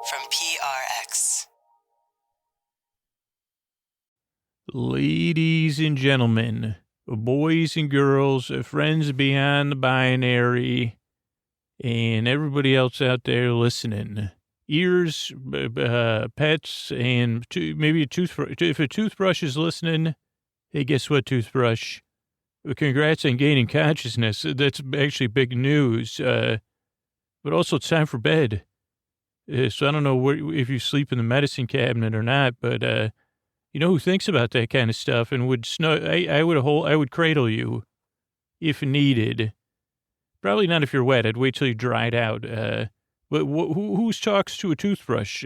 from PRX. Ladies and gentlemen, boys and girls, friends beyond the binary, and everybody else out there listening. Ears, pets, and maybe a toothbrush. If a toothbrush is listening, hey, guess what, toothbrush? Congrats on gaining consciousness. That's actually big news. But also it's time for bed. So I don't know if you sleep in the medicine cabinet or not, but you know who thinks about that kind of stuff and would I would cradle you if needed. Probably not if you're wet. I'd wait till you dried out. But who talks to a toothbrush?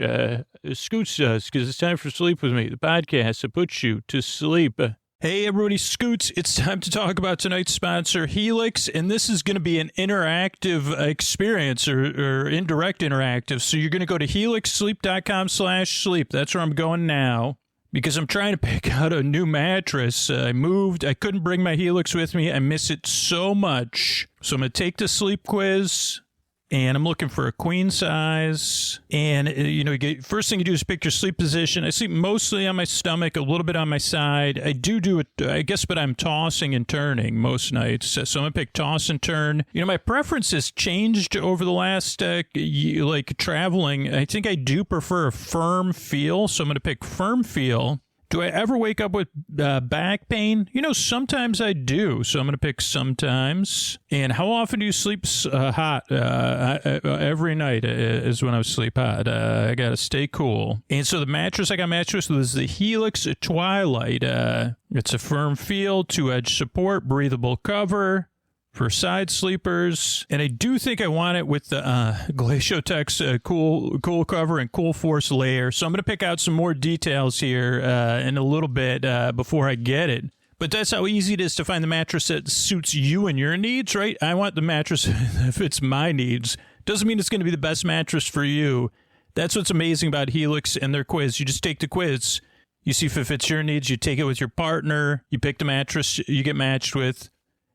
Scoots does, because it's time for Sleep With Me, the podcast that puts you to sleep. Hey, everybody, Scoots. It's time to talk about tonight's sponsor, Helix, and this is going to be an interactive experience or indirect interactive. So you're going to go to helixsleep.com/sleep. That's where I'm going now because I'm trying to pick out a new mattress. I moved. I couldn't bring my Helix with me. I miss it so much. So I'm going to take the sleep quiz. And I'm looking for a queen size. And, first thing you do is pick your sleep position. I sleep mostly on my stomach, a little bit on my side. I do it, I guess, but I'm tossing and turning most nights. So I'm going to pick toss and turn. My preference has changed over the last, traveling. I think I do prefer a firm feel. So I'm going to pick firm feel. Do I ever wake up with back pain? Sometimes I do. So I'm going to pick sometimes. And how often do you sleep hot? Every night is when I sleep hot. I got to stay cool. And so the mattress I got matched with was the Helix Twilight. It's a firm feel, 2-edge support, breathable cover for side sleepers. And I do think I want it with the Glaciotex cool cover and cool force layer. So I'm going to pick out some more details here in a little bit before I get it. But that's how easy it is to find the mattress that suits you and your needs, right? I want the mattress that fits my needs. Doesn't mean it's going to be the best mattress for you. That's what's amazing about Helix and their quiz. You just take the quiz. You see if it fits your needs. You take it with your partner. You pick the mattress you get matched with.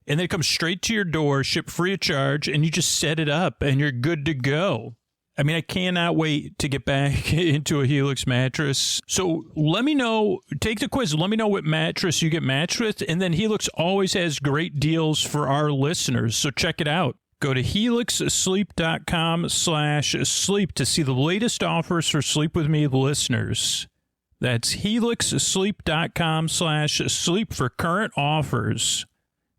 And then it comes straight to your door, shipped free of charge, and you just set it up, and you're good to go. I mean, I cannot wait to get back into a Helix mattress. So let me know, take the quiz, let me know what mattress you get matched with, and then Helix always has great deals for our listeners, so check it out. Go to helixsleep.com/sleep to see the latest offers for Sleep With Me listeners. That's helixsleep.com/sleep for current offers.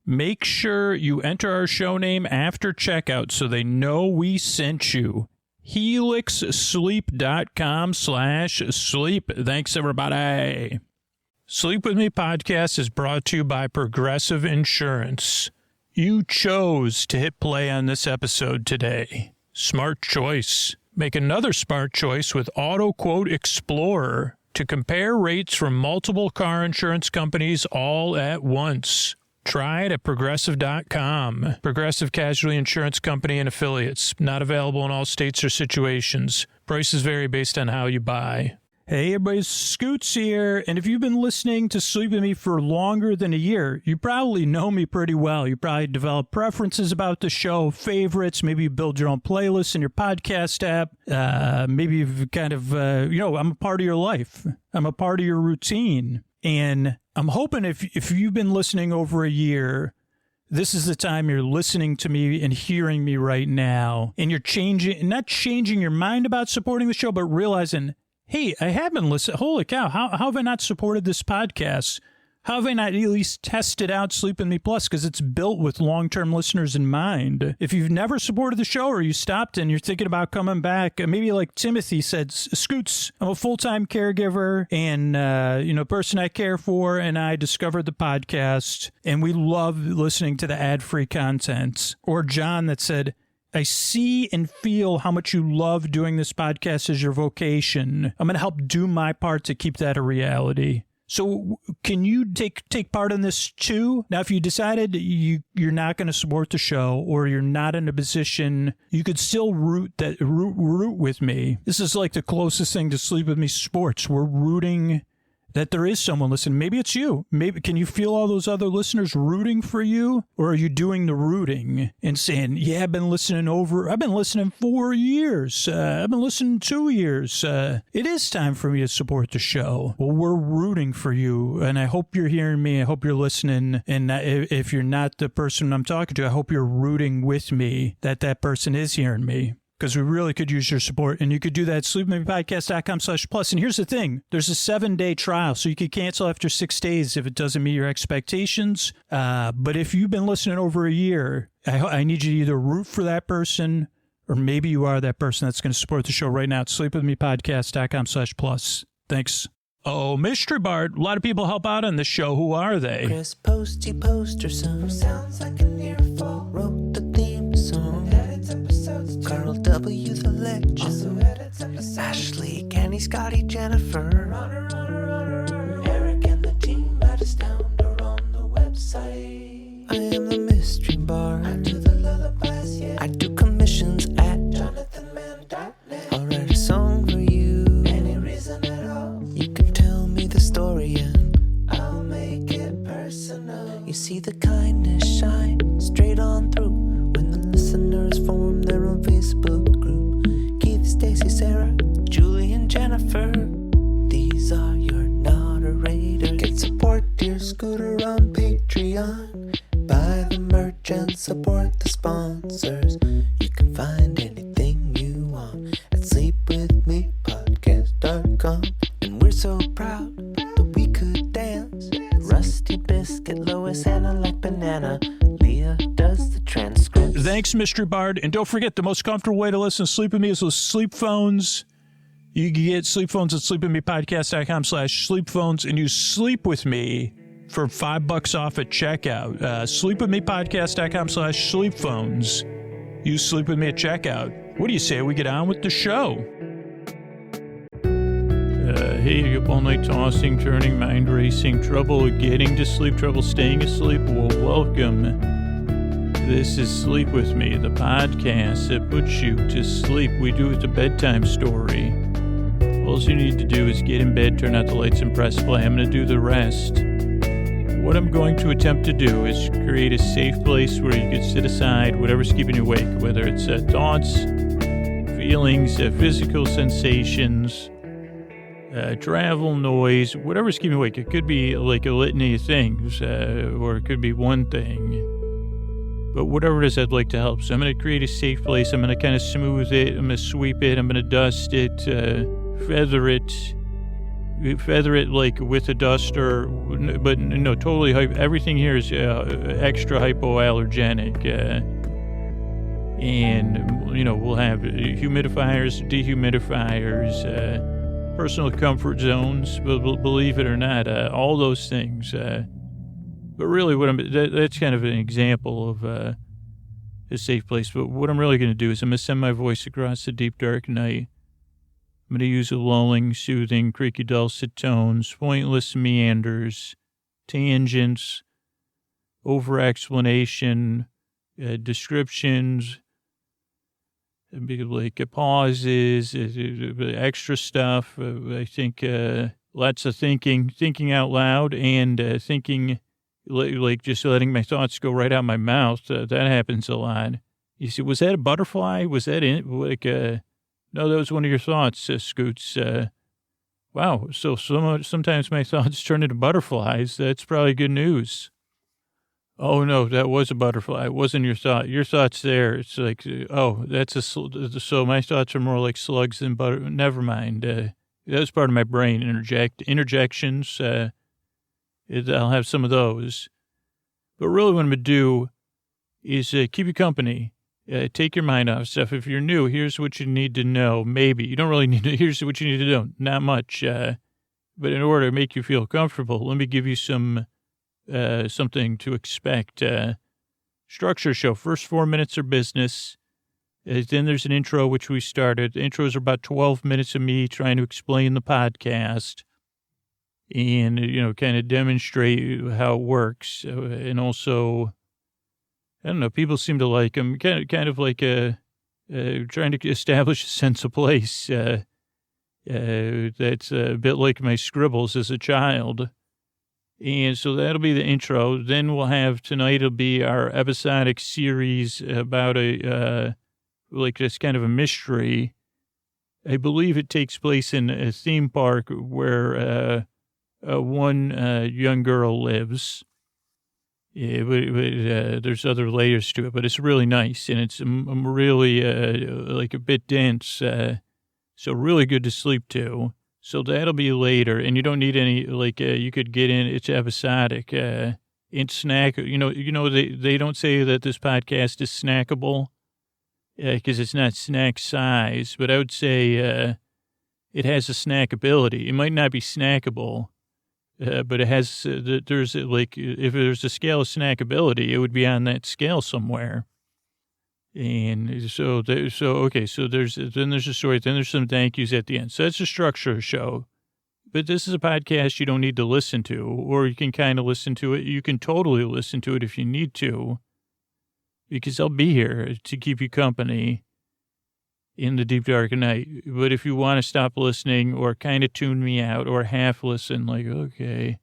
Make sure you enter our show name after checkout so they know we sent you. helixsleep.com/sleep. Thanks, everybody. Sleep With Me podcast is brought to you by Progressive Insurance. You chose to hit play on this episode today. Smart choice. Make another smart choice with Auto Quote Explorer to compare rates from multiple car insurance companies all at once. Try it at Progressive.com. Progressive Casualty Insurance Company and Affiliates. Not available in all states or situations. Prices vary based on how you buy. Hey, everybody, Scoots here. And if you've been listening to Sleep With Me for longer than a year, you probably know me pretty well. You probably develop preferences about the show, favorites. Maybe you build your own playlists in your podcast app. Maybe you've kind of, I'm a part of your life. I'm a part of your routine. And I'm hoping if you've been listening over a year, this is the time you're listening to me and hearing me right now. And you're not changing your mind about supporting the show, but realizing, hey, I have been listening. Holy cow, how have I not supported this podcast? How have I not at least tested out Sleep With Me Plus? Because it's built with long-term listeners in mind. If you've never supported the show or you stopped and you're thinking about coming back, maybe like Timothy said, Scoots, I'm a full-time caregiver and, person I care for, and I discovered the podcast, and we love listening to the ad-free content. Or John that said, I see and feel how much you love doing this podcast as your vocation. I'm going to help do my part to keep that a reality. So can you take part in this too? Now, if you decided you're not going to support the show or you're not in a position, you could still root with me. This is like the closest thing to Sleep With Me sports. We're rooting that there is someone listening. Maybe it's you. Maybe can you feel all those other listeners rooting for you? Or are you doing the rooting and saying, yeah, I've been listening 4 years. I've been listening 2 years. It is time for me to support the show. Well, we're rooting for you. And I hope you're hearing me. I hope you're listening. And if you're not the person I'm talking to, I hope you're rooting with me that person is hearing me. Because we really could use your support. And you could do that at sleepwithmepodcast.com/plus. And here's the thing. There's a 7-day trial, so you could cancel after 6 days if it doesn't meet your expectations. But if you've been listening over a year, I need you to either root for that person, or maybe you are that person that's going to support the show right now at sleepwithmepodcast.com/plus. Thanks. Oh, Mystery Bart. A lot of people help out on this show. Who are they? Chris Posty Poster Son sounds like an earful. Wrote the theme song. Edits episodes. Carl W. the Legend. Also edits episodes. Ashley, Kenny, Scotty, Jennifer. Runner. Eric and the team at Astound are on the website. I am the Mystery Bart. I do the lullabies, yeah. I do commissions at jonathanmann.net. I'll write a song for you. Any reason at all. You can tell me the story and I'll make it personal. You see the kindness shine straight on through when the listeners form their own Facebook group. Keith, Stacy, Sarah, Julie, and Jennifer. These are your moderators. Get support dear Scooter on Patreon. Buy the merch and support the sponsors. You can find anything you want at sleepwithmepodcast.com. And we're so proud that we could dance. Rusty Biscuit, Lois, Anna like banana. Leah does the transcript. Thanks, Mystery Bard. And don't forget, the most comfortable way to listen to Sleep With Me is with sleep phones. You can get sleep phones at sleepwithmepodcast.com/sleep-phones and use Sleep With Me for $5 off at checkout. Sleepwithmepodcast.com/sleep-phones. Use Sleep With Me at checkout. What do you say we get on with the show? Hey, you up all night tossing, turning, mind racing, trouble getting to sleep, trouble staying asleep? Well, welcome. This is Sleep With Me, the podcast that puts you to sleep. We do it a bedtime story. All you need to do is get in bed, turn out the lights, and press play. I'm going to do the rest. What I'm going to attempt to do is create a safe place where you can sit aside whatever's keeping you awake, whether it's thoughts, feelings, physical sensations, travel, noise, whatever's keeping you awake. It could be like a litany of things, or it could be one thing. But whatever it is, I'd like to help. So I'm going to create a safe place. I'm going to kind of smooth it. I'm going to sweep it. I'm going to dust it, feather it like with a duster. But no, totally. Everything here is extra hypoallergenic. And, we'll have humidifiers, dehumidifiers, personal comfort zones, believe it or not, all those things. But really, that's kind of an example of a safe place. But what I'm really going to do is I'm going to send my voice across the deep, dark night. I'm going to use a lulling, soothing, creaky, dulcet tones, pointless meanders, tangents, over-explanation, descriptions, like pauses, extra stuff. I think lots of thinking out loud, and thinking like just letting my thoughts go right out my mouth. That happens a lot. You see, was that a butterfly? Was that no, that was one of your thoughts, Scoots. Wow. So sometimes my thoughts turn into butterflies. That's probably good news. Oh, no, that was a butterfly. It wasn't your thought. Your thought's there. It's like, so my thoughts are more like slugs than butter. Never mind. That was part of my brain. Interjections. I'll have some of those. But really what I'm going to do is keep you company. Take your mind off stuff. If you're new, here's what you need to know. Maybe. You don't really need to. Here's what you need to know. Not much. But in order to make you feel comfortable, let me give you some something to expect. Structure show. First 4 minutes are business. Then there's an intro, which we started. The intros are about 12 minutes of me trying to explain the podcast and, kind of demonstrate how it works. And also, I don't know, people seem to like them. Kind of like trying to establish a sense of place. That's a bit like my scribbles as a child. And so that'll be the intro. Then we'll have tonight, it'll be our episodic series about like this kind of a mystery. I believe it takes place in a theme park where one young girl lives. Yeah, but there's other layers to it, but it's really nice, and it's really like a bit dense, so really good to sleep to. So that'll be later, and you don't need any, like, you could get in, it's episodic, it's snack, they don't say that this podcast is snackable, because it's not snack size, but I would say it has a snackability. It might not be snackable, but it has, there's like, if there's a scale of snackability, it would be on that scale somewhere. And so there's a story, then there's some thank yous at the end. So that's the structure of the show. But this is a podcast you don't need to listen to, or you can kind of listen to it. You can totally listen to it if you need to, because I'll be here to keep you company in the deep dark of night. But if you want to stop listening or kind of tune me out or half listen, like, okay,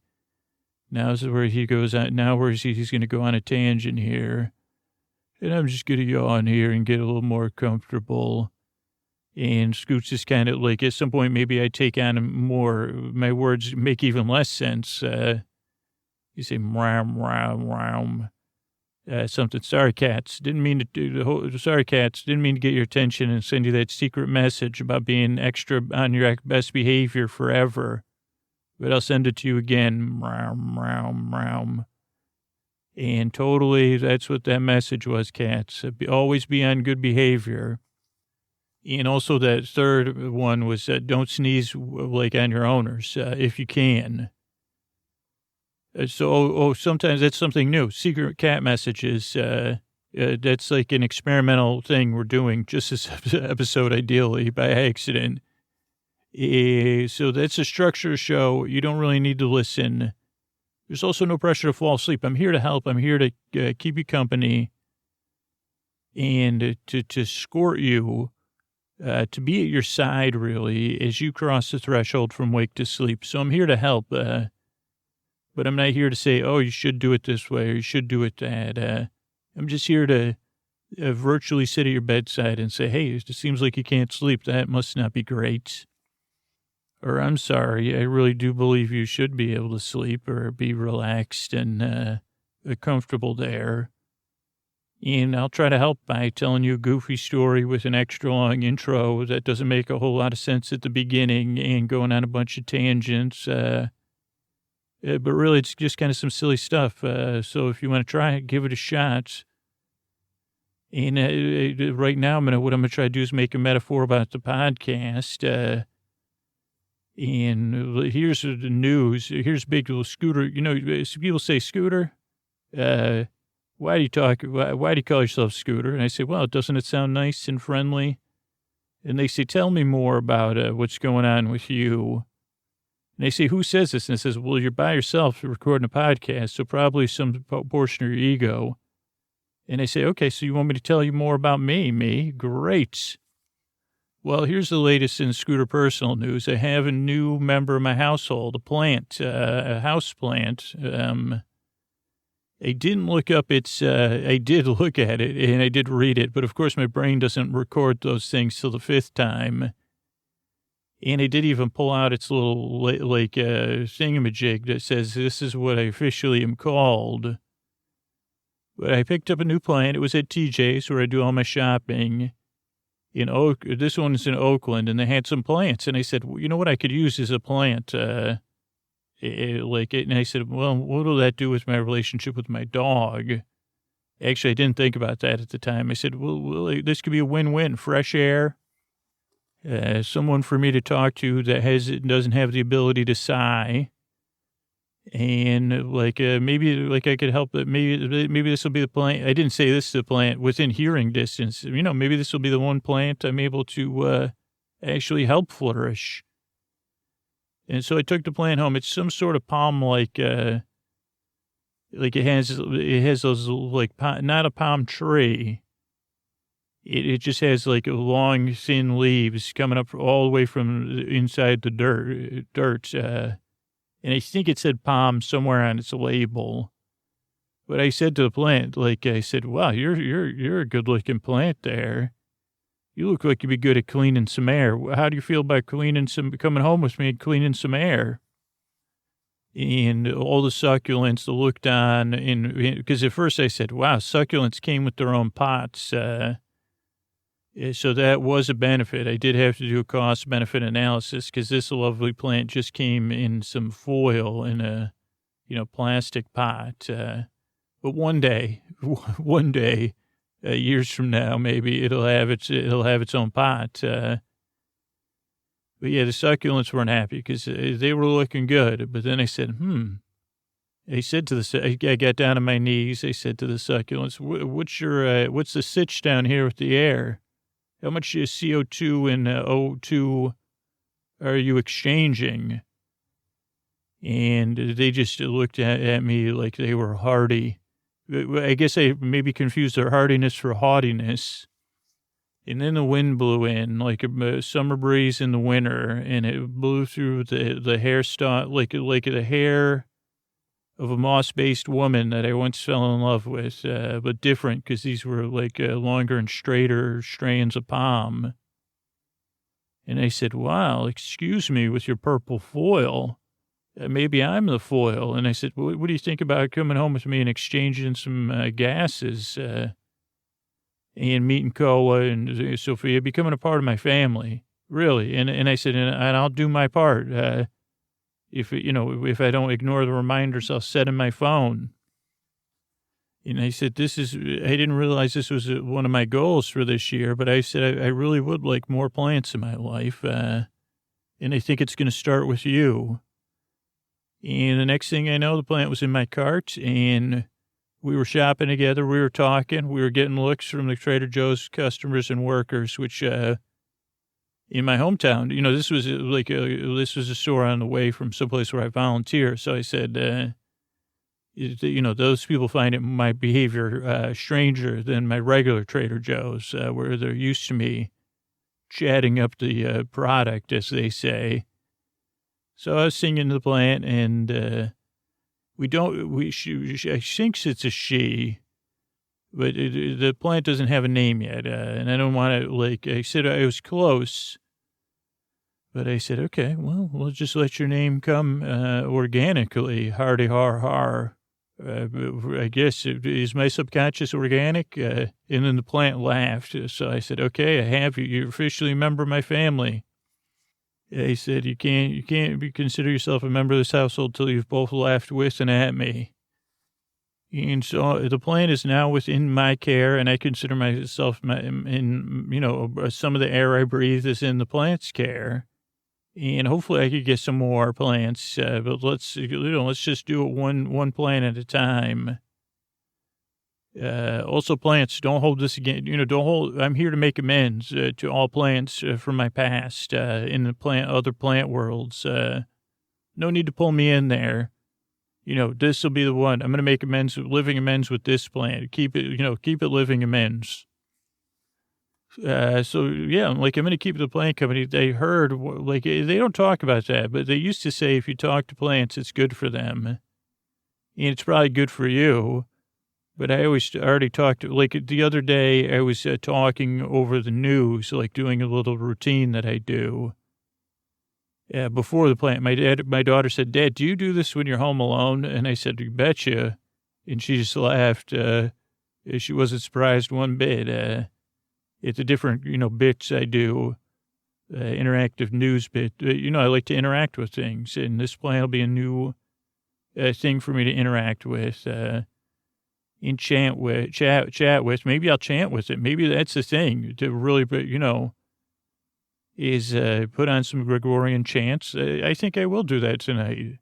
now's where he goes out. Now he's going to go on a tangent here. And I'm just going to yawn here and get a little more comfortable. And Scoots is kind of like, at some point, maybe I take on more, my words make even less sense. You say, ram. Something. Sorry, cats. Didn't mean to do sorry, cats. Didn't mean to get your attention and send you that secret message about being extra on your best behavior forever. But I'll send it to you again. Ram. And totally, that's what that message was, cats. Always be on good behavior. And also that third one was don't sneeze like on your owners if you can. Sometimes that's something new. Secret cat messages. That's like an experimental thing we're doing just this episode, ideally, by accident. So that's a structure show. You don't really need to listen. There's also no pressure to fall asleep. I'm here to help. I'm here to keep you company and to escort you, to be at your side, really, as you cross the threshold from wake to sleep. So I'm here to help, but I'm not here to say, oh, you should do it this way or you should do it that. I'm just here to virtually sit at your bedside and say, hey, it seems like you can't sleep. That must not be great. Or I'm sorry, I really do believe you should be able to sleep or be relaxed and comfortable there. And I'll try to help by telling you a goofy story with an extra long intro that doesn't make a whole lot of sense at the beginning and going on a bunch of tangents. But really, it's just kind of some silly stuff. So if you want to try it, give it a shot. And right now, what I'm going to try to do is make a metaphor about the podcast. And here's the news. Here's big little Scooter. You know, people say, Scooter, why do you call yourself Scooter? And I say, well, doesn't it sound nice and friendly? And they say, tell me more about what's going on with you. And they say, who says this? And it says, well, you're by yourself recording a podcast, so probably some portion of your ego. And I say, okay, so you want me to tell you more about me? Me? Great. Well, here's the latest in Scooter personal news. I have a new member of my household, a house plant. I didn't look up I did look at it and I did read it, but of course my brain doesn't record those things till the fifth time. And I did even pull out its little, thingamajig that says, this is what I officially am called. But I picked up a new plant. It was at TJ's where I do all my shopping. This one's in Oakland, and they had some plants. And I said, well, you know what I could use is a plant, and I said, well, what will that do with my relationship with my dog? Actually, I didn't think about that at the time. I said, well, this could be a win-win, fresh air. Someone for me to talk to that doesn't have the ability to sigh. And maybe I could help it. Maybe this will be the plant. I didn't say this is the plant within hearing distance. Maybe this will be the one plant I'm able to actually help flourish. And so I took the plant home. It's some sort of palm, it has those not a palm tree. It just has like long, thin leaves coming up all the way from inside the dirt. And I think it said palm somewhere on its label. But I said to the plant, like I said, wow, you're a good looking plant there. You look like you'd be good at cleaning some air. How do you feel about coming home with me and cleaning some air? And all the succulents looked on, because at first I said, wow, succulents came with their own pots. So that was a benefit. I did have to do a cost benefit analysis because this lovely plant just came in some foil in a, plastic pot. But one day, years from now, maybe it'll have its own pot. But yeah, the succulents weren't happy because they were looking good. But then I said, I said to I got down on my knees. I said to the succulents, what's the sitch down here with the air? How much CO2 and O2 are you exchanging? And they just looked at me like they were hardy. I guess I maybe confused their hardiness for haughtiness. And then the wind blew in like a summer breeze in the winter, and it blew through the hairstyle, like the hair of a moss-based woman that I once fell in love with, but different because these were like longer and straighter strands of palm. And I said, wow, excuse me with your purple foil. Maybe I'm the foil. And I said, what do you think about coming home with me and exchanging some gases and meeting Koa and Sophia, becoming a part of my family, really? And I said, and I'll do my part. If I don't ignore the reminders, I'll set in my phone. And I said, I didn't realize this was one of my goals for this year, but I said, I really would like more plants in my life. And I think it's going to start with you. And the next thing I know, the plant was in my cart, and we were shopping together. We were talking. We were getting looks from the Trader Joe's customers and workers, which, in my hometown, this was a store on the way from someplace where I volunteer. So I said, those people find my behavior stranger than my regular Trader Joe's, where they're used to me chatting up the product, as they say. So I was singing to the plant, and she thinks it's a she, but the plant doesn't have a name yet, and I don't want to, I said I was close, but I said, okay, well, we'll just let your name come organically, hardy har har. I guess, is my subconscious organic? And then the plant laughed, so I said, okay, I have you. You're officially a member of my family. He said, you can't consider yourself a member of this household till you've both laughed with and at me. And so the plant is now within my care, and I consider myself some of the air I breathe is in the plant's care. And hopefully I could get some more plants, but let's just do it one plant at a time. Also, plants, don't hold this again. I'm here to make amends to all plants from my past in the other plant worlds. No need to pull me in there. This will be the one. I'm going to make living amends with this plant. Keep it living amends. So yeah, I'm going to keep the plant company. They heard, they don't talk about that, but they used to say if you talk to plants, it's good for them. And it's probably good for you. But I already talked to, the other day, I was talking over the news, doing a little routine that I do. Before the plant, my daughter said, Dad, do you do this when you're home alone? And I said, you betcha. And she just laughed. She wasn't surprised one bit. It's a different, bits I do, interactive news bit. I like to interact with things, and this plant will be a new thing for me to interact with. And chat with. Maybe I'll chant with it. Maybe that's the thing to really, is put on some Gregorian chants. I think I will do that tonight.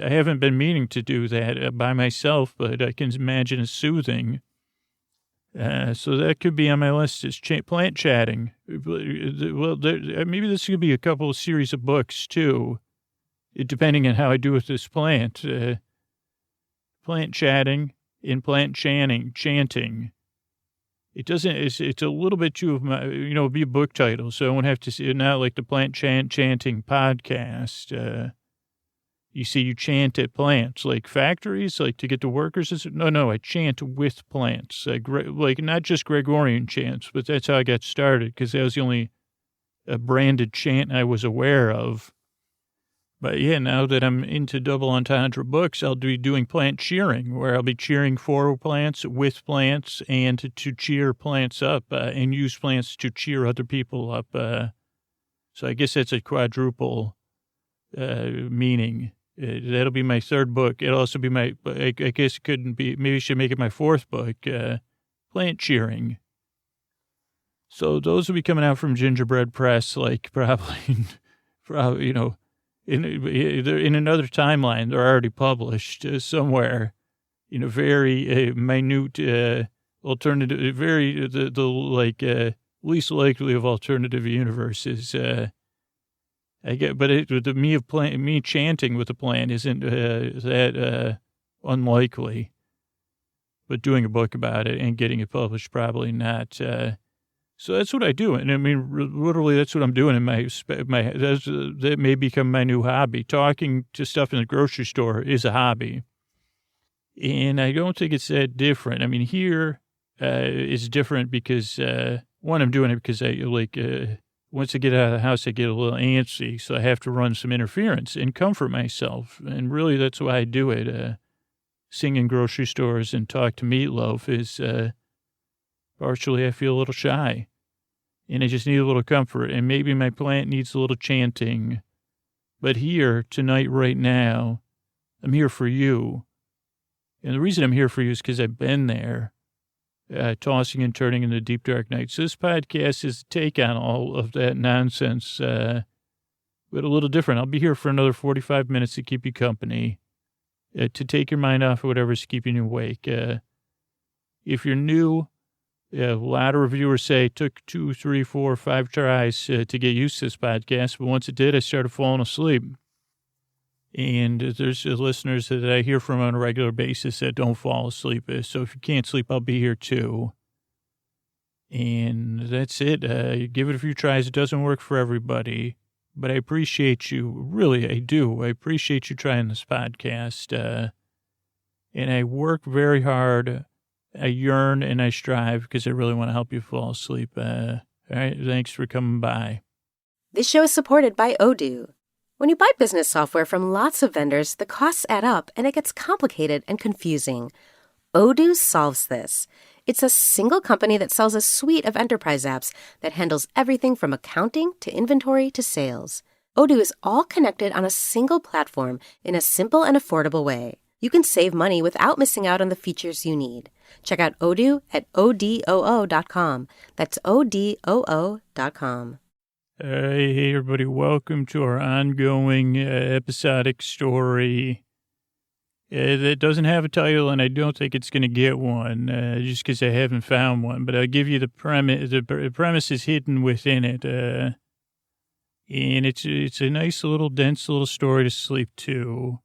I haven't been meaning to do that by myself, but I can imagine it's soothing. So that could be on my list is plant chatting. Well, maybe this could be a couple of series of books too, depending on how I do with this plant. Plant chatting. In plant chanting, it doesn't, it's a little bit too of my, be a book title. So I won't have to see it, not like the plant chanting podcast. You see, you chant at plants, like factories, like to get the workers. No, I chant with plants, like not just Gregorian chants, but that's how I got started because that was the only branded chant I was aware of. But yeah, now that I'm into double entendre books, I'll be doing plant cheering, where I'll be cheering for plants, with plants, and to cheer plants up, and use plants to cheer other people up. So I guess that's a quadruple meaning. That'll be my third book. It'll also be I guess it couldn't be, maybe I should make it my fourth book, plant cheering. So those will be coming out from Gingerbread Press, like probably, in another timeline. They're already published somewhere, very minute alternative, very the least likely of alternative universes. I get, but me chanting with a plant isn't that unlikely. But doing a book about it and getting it published, probably not. So that's what I do. And I mean, literally, that's what I'm doing in that may become my new hobby. Talking to stuff in the grocery store is a hobby. And I don't think it's that different. I mean, here it's different because, one, I'm doing it because once I get out of the house, I get a little antsy. So I have to run some interference and comfort myself. And really, that's why I do it. Sing in grocery stores and talk to Meatloaf is, partially, I feel a little shy, and I just need a little comfort, and maybe my plant needs a little chanting. But here, tonight, right now, I'm here for you. And the reason I'm here for you is because I've been there, tossing and turning in the deep, dark nights. So this podcast is a take on all of that nonsense, but a little different. I'll be here for another 45 minutes to keep you company, to take your mind off of whatever's keeping you awake. If you're new, a lot of reviewers say it took 2, 3, 4, 5 tries to get used to this podcast. But once it did, I started falling asleep. And there's listeners that I hear from on a regular basis that don't fall asleep. So if you can't sleep, I'll be here too. And that's it. Give it a few tries. It doesn't work for everybody. But I appreciate you. Really, I do. I appreciate you trying this podcast. And I work very hard. I yearn and I strive because I really want to help you fall asleep. All right, thanks for coming by. This show is supported by Odoo. When you buy business software from lots of vendors, the costs add up and it gets complicated and confusing. Odoo solves this. It's a single company that sells a suite of enterprise apps that handles everything from accounting to inventory to sales. Odoo is all connected on a single platform in a simple and affordable way. You can save money without missing out on the features you need. Check out Odoo at odoo.com. That's odoo.com. Hey, everybody. Welcome to our ongoing episodic story that doesn't have a title, and I don't think it's going to get one just because I haven't found one. But I'll give you the premise. The premise is hidden within it. And it's a nice little, dense little story to sleep to.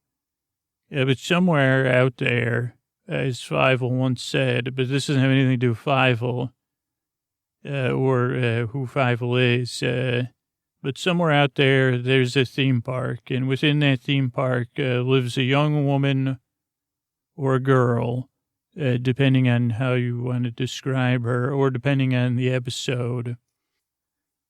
But somewhere out there, as Fievel once said, but this doesn't have anything to do with Fievel or who Fievel is. But somewhere out there, there's a theme park. And within that theme park lives a young woman or a girl, depending on how you want to describe her or depending on the episode.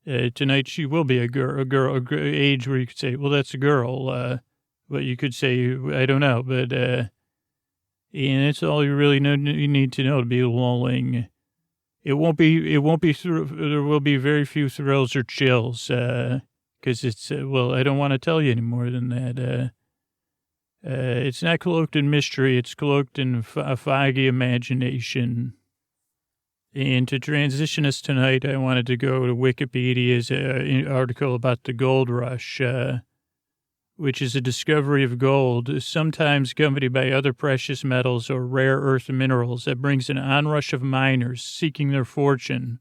Tonight, she will be a age where you could say, well, that's a girl. But you could say, I don't know, but, and it's all you really you need to know to be lulling. There will be very few thrills or chills, because it's, I don't want to tell you any more than that. It's not cloaked in mystery. It's cloaked in a foggy imagination. And to transition us tonight, I wanted to go to Wikipedia's article about the gold rush, which is a discovery of gold, sometimes accompanied by other precious metals or rare earth minerals that brings an onrush of miners seeking their fortune.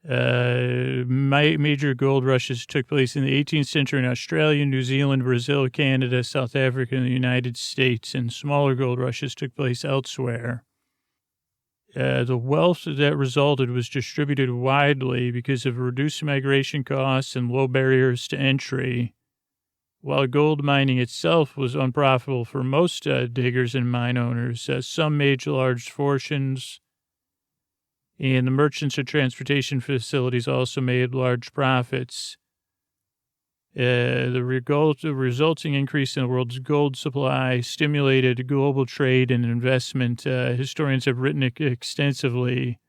Major gold rushes took place in the 18th century in Australia, New Zealand, Brazil, Canada, South Africa, and the United States, and smaller gold rushes took place elsewhere. The wealth that resulted was distributed widely because of reduced migration costs and low barriers to entry. While gold mining itself was unprofitable for most diggers and mine owners, some made large fortunes, and the merchants and transportation facilities also made large profits. The resulting increase in the world's gold supply stimulated global trade and investment. Historians have written extensively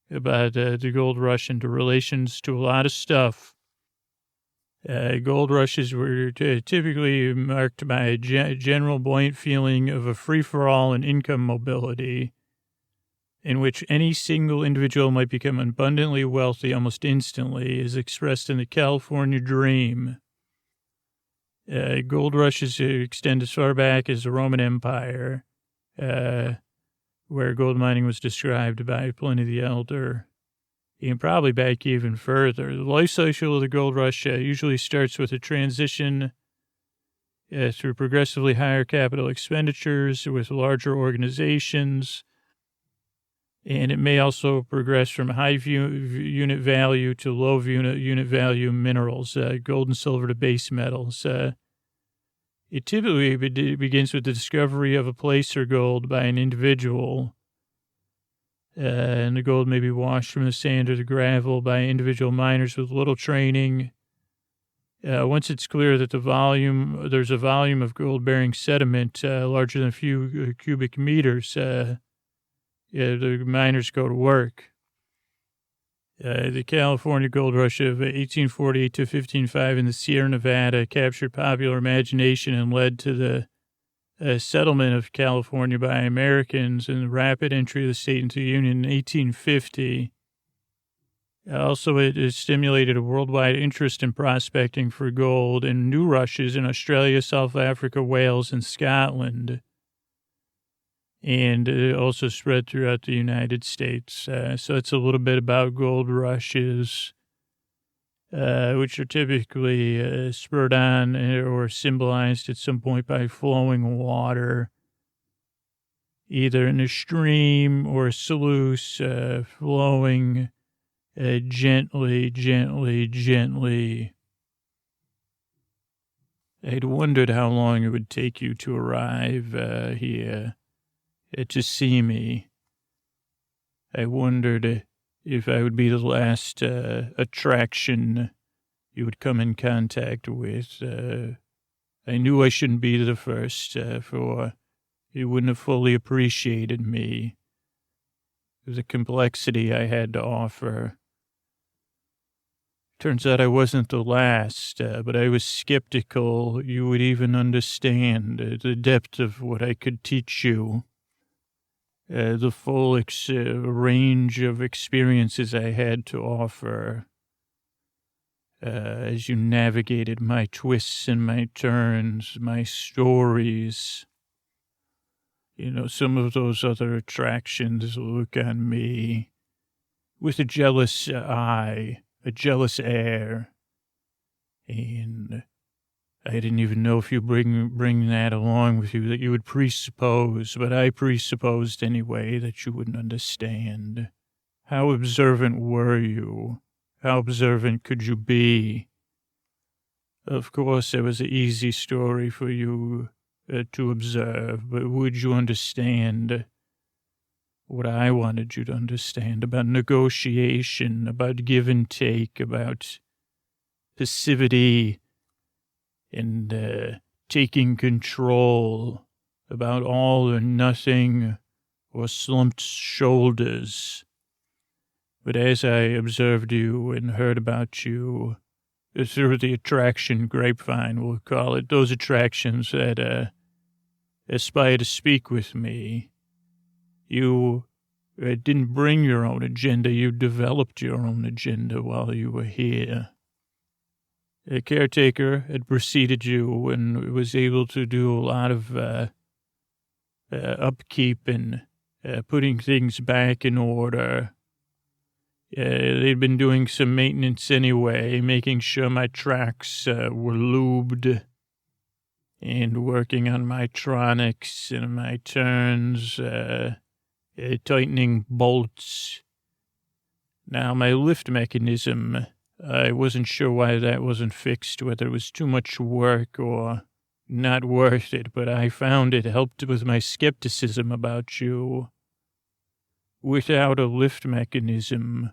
about the gold rush and the relations to a lot of stuff. Gold rushes were typically marked by a general buoyant feeling of a free-for-all and income mobility, in which any single individual might become abundantly wealthy almost instantly, as expressed in the California Dream. Gold rushes extend as far back as the Roman Empire, where gold mining was described by Pliny the Elder, and probably back even further. The life cycle of the gold rush usually starts with a transition through progressively higher capital expenditures with larger organizations, and it may also progress from high unit value to low unit value minerals, gold and silver to base metals. It typically begins with the discovery of a placer gold by an individual, and the gold may be washed from the sand or the gravel by individual miners with little training. Once it's clear that there's a volume of gold-bearing sediment larger than a few cubic meters, the miners go to work. The California gold rush of 1848 to 1505 in the Sierra Nevada captured popular imagination and led to the settlement of California by Americans and the rapid entry of the state into the Union in 1850. Also, it has stimulated a worldwide interest in prospecting for gold and new rushes in Australia, South Africa, Wales, and Scotland. And it also spread throughout the United States. So it's a little bit about gold rushes, which are typically spurred on or symbolized at some point by flowing water, either in a stream or a sluice, flowing gently, gently, gently. I'd wondered how long it would take you to arrive here. To see me. I wondered if I would be the last attraction you would come in contact with. I knew I shouldn't be the first, for you wouldn't have fully appreciated me, the complexity I had to offer. Turns out I wasn't the last, but I was skeptical you would even understand the depth of what I could teach you. The full range of experiences I had to offer as you navigated my twists and my turns, my stories. You know, some of those other attractions look on me with a jealous eye, a jealous air, and I didn't even know if you bring that along with you, that you would presuppose, but I presupposed anyway that you wouldn't understand. How observant were you? How observant could you be? Of course, it was an easy story for you to observe, but would you understand what I wanted you to understand about negotiation, about give and take, about passivity, and taking control, about all or nothing or slumped shoulders. But as I observed you and heard about you through the attraction grapevine, we'll call it, those attractions that aspire to speak with me, you didn't bring your own agenda, you developed your own agenda while you were here. A caretaker had preceded you and was able to do a lot of upkeep and putting things back in order. They'd been doing some maintenance anyway, making sure my tracks were lubed and working on my tronics and my turns tightening bolts. Now, my lift mechanism, I wasn't sure why that wasn't fixed, whether it was too much work or not worth it, but I found it helped with my skepticism about you. Without a lift mechanism,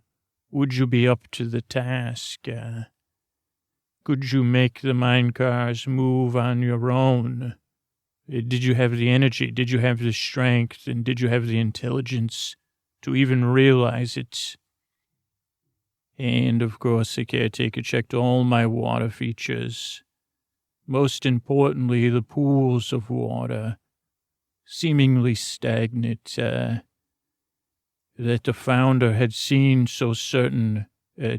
would you be up to the task? Could you make the mine cars move on your own? Did you have the energy? Did you have the strength? And did you have the intelligence to even realize it? And, of course, the caretaker checked all my water features. Most importantly, the pools of water, seemingly stagnant, that the founder had seen so certain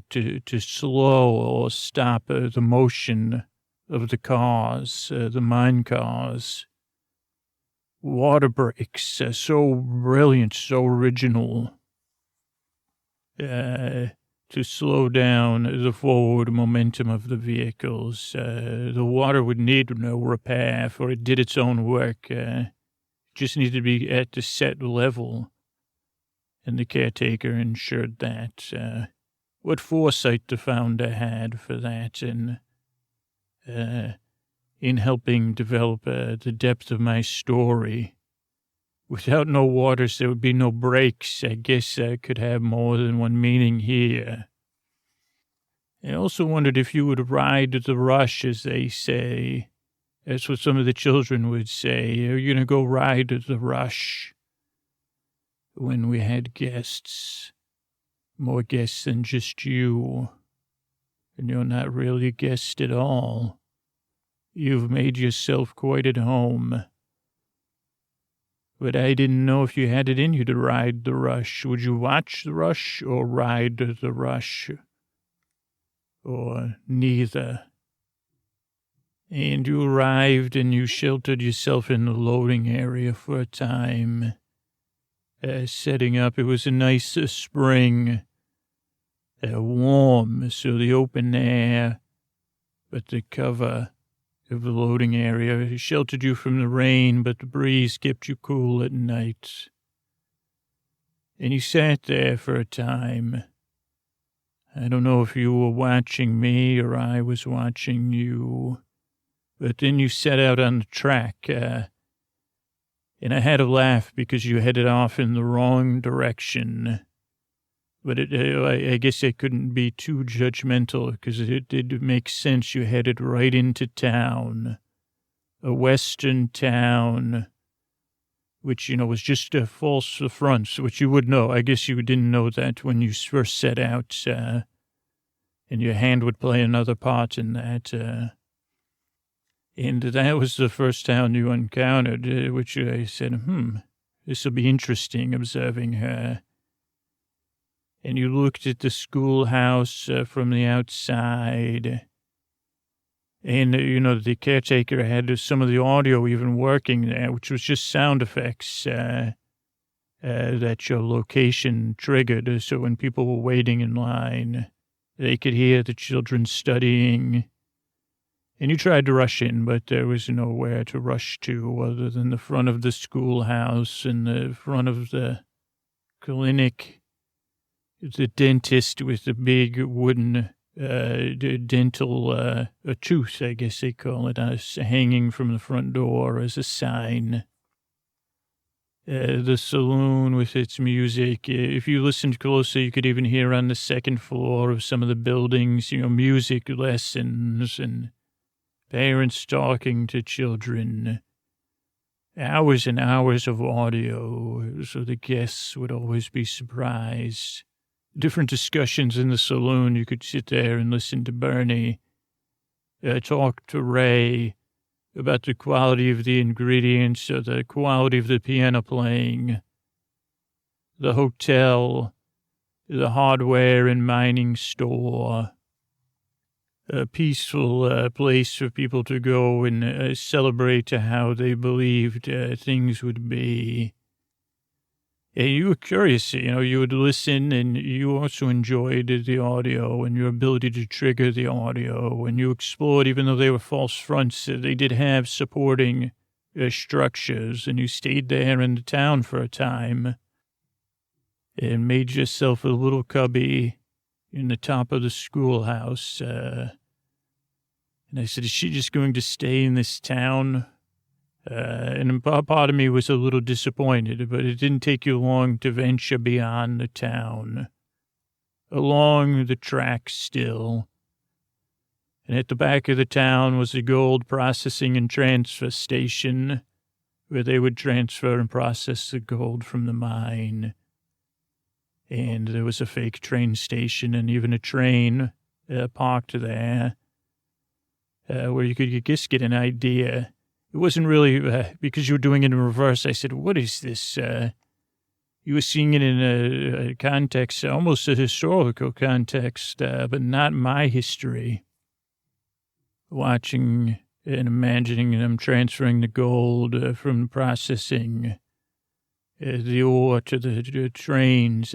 to slow or stop the motion of the cars, the mine cars. Water breaks, so brilliant, so original, to slow down the forward momentum of the vehicles. The water would need no repair, for it did its own work. Just needed to be at the set level, and the caretaker ensured that. What foresight the founder had for that, and in helping develop the depth of my story. Without no waters, there would be no breaks. I guess I could have more than one meaning here. I also wondered if you would ride the rush, as they say. That's what some of the children would say. Are you going to go ride the rush? When we had guests, more guests than just you. And you're not really a guest at all. You've made yourself quite at home. But I didn't know if you had it in you to ride the rush. Would you watch the rush or ride the rush? Or neither? And you arrived and you sheltered yourself in the loading area for a time. Setting up, it was a nice spring. Warm, so the open air, but the cover of the loading area sheltered you from the rain, but the breeze kept you cool at night. And you sat there for a time. I don't know if you were watching me or I was watching you, but then you set out on the track, and I had to laugh because you headed off in the wrong direction. But I guess I couldn't be too judgmental because it did make sense. You headed right into town, a western town, which, was just a false front, which you would know. I guess you didn't know that when you first set out, and your hand would play another part in that. And that was the first town you encountered, which I said, this will be interesting observing her. And you looked at the schoolhouse from the outside. And, the caretaker had some of the audio even working there, which was just sound effects that your location triggered. So when people were waiting in line, they could hear the children studying. And you tried to rush in, but there was nowhere to rush to other than the front of the schoolhouse and the front of the clinic. The dentist with the big wooden dental a tooth, I guess they call it, hanging from the front door as a sign. The saloon with its music. If you listened closely, you could even hear on the second floor of some of the buildings, music lessons and parents talking to children. Hours and hours of audio, so the guests would always be surprised. Different discussions in the saloon. You could sit there and listen to Bernie talk to Ray about the quality of the ingredients or the quality of the piano playing, the hotel, the hardware and mining store, a peaceful place for people to go and celebrate how they believed things would be. And you were curious, you would listen, and you also enjoyed the audio and your ability to trigger the audio. And you explored, even though they were false fronts, they did have supporting structures. And you stayed there in the town for a time. and made yourself a little cubby in the top of the schoolhouse. And I said, is she just going to stay in this town? And part of me was a little disappointed, but it didn't take you long to venture beyond the town, along the track still. And at the back of the town was a gold processing and transfer station where they would transfer and process the gold from the mine. And there was a fake train station and even a train parked there where you could just get an idea. It wasn't really because you were doing it in reverse. I said, what is this? You were seeing it in a context, almost a historical context, but not my history. Watching and imagining them transferring the gold from processing the ore to the trains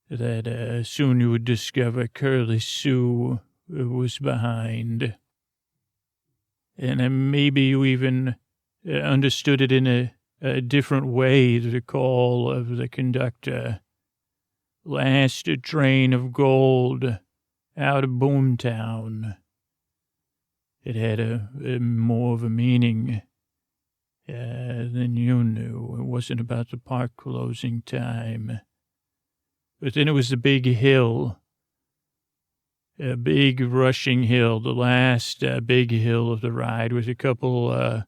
that soon you would discover Curly Sue was behind. And then maybe you even understood it in a different way, the call of the conductor. Last train of gold out of Boomtown. It had a more of a meaning than you knew. It wasn't about the park closing time. But then it was the big hill, a big rushing hill, the last big hill of the ride with a couple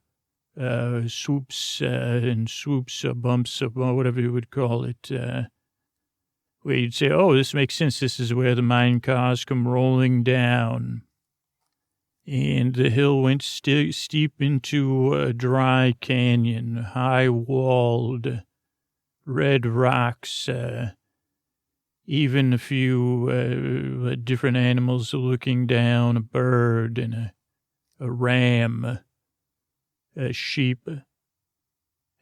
swoops and swoops or bumps or whatever you would call it, where you'd say, oh, this makes sense. This is where the mine cars come rolling down. And the hill went steep into a dry canyon, high-walled, red rocks, even a few different animals looking down, a bird and a ram, a sheep,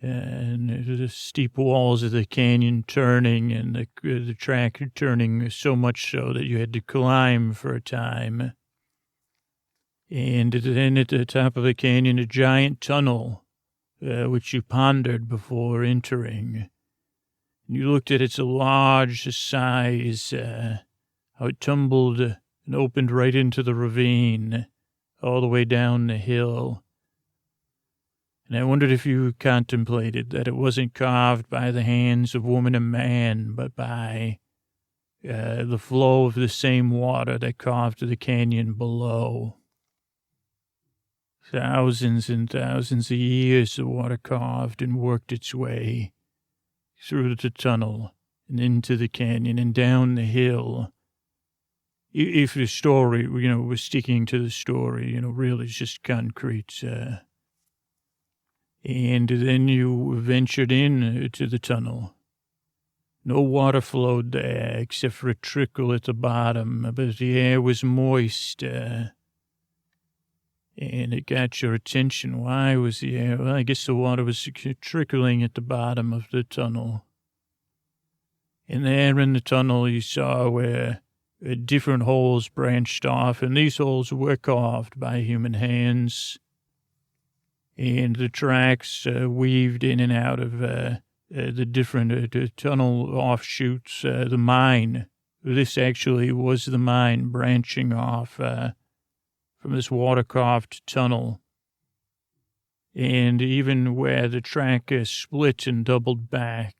and the steep walls of the canyon turning and the track turning so much so that you had to climb for a time. And then at the top of the canyon, a giant tunnel, which you pondered before entering. You looked at its large size, how it tumbled and opened right into the ravine, all the way down the hill. And I wondered if you contemplated that it wasn't carved by the hands of woman and man, but by the flow of the same water that carved the canyon below. Thousands and thousands of years the water carved and worked its way through the tunnel and into the canyon and down the hill. If the story, was sticking to the story, really it's just concrete. And then you ventured in to the tunnel. No water flowed there except for a trickle at the bottom, but the air was moist, and it got your attention. Why was the air? Well, I guess the water was trickling at the bottom of the tunnel. And there in the tunnel, you saw where different holes branched off, and these holes were carved by human hands. And the tracks weaved in and out of the different tunnel offshoots, the mine. This actually was the mine branching off from this water-carved tunnel. And even where the track split and doubled back,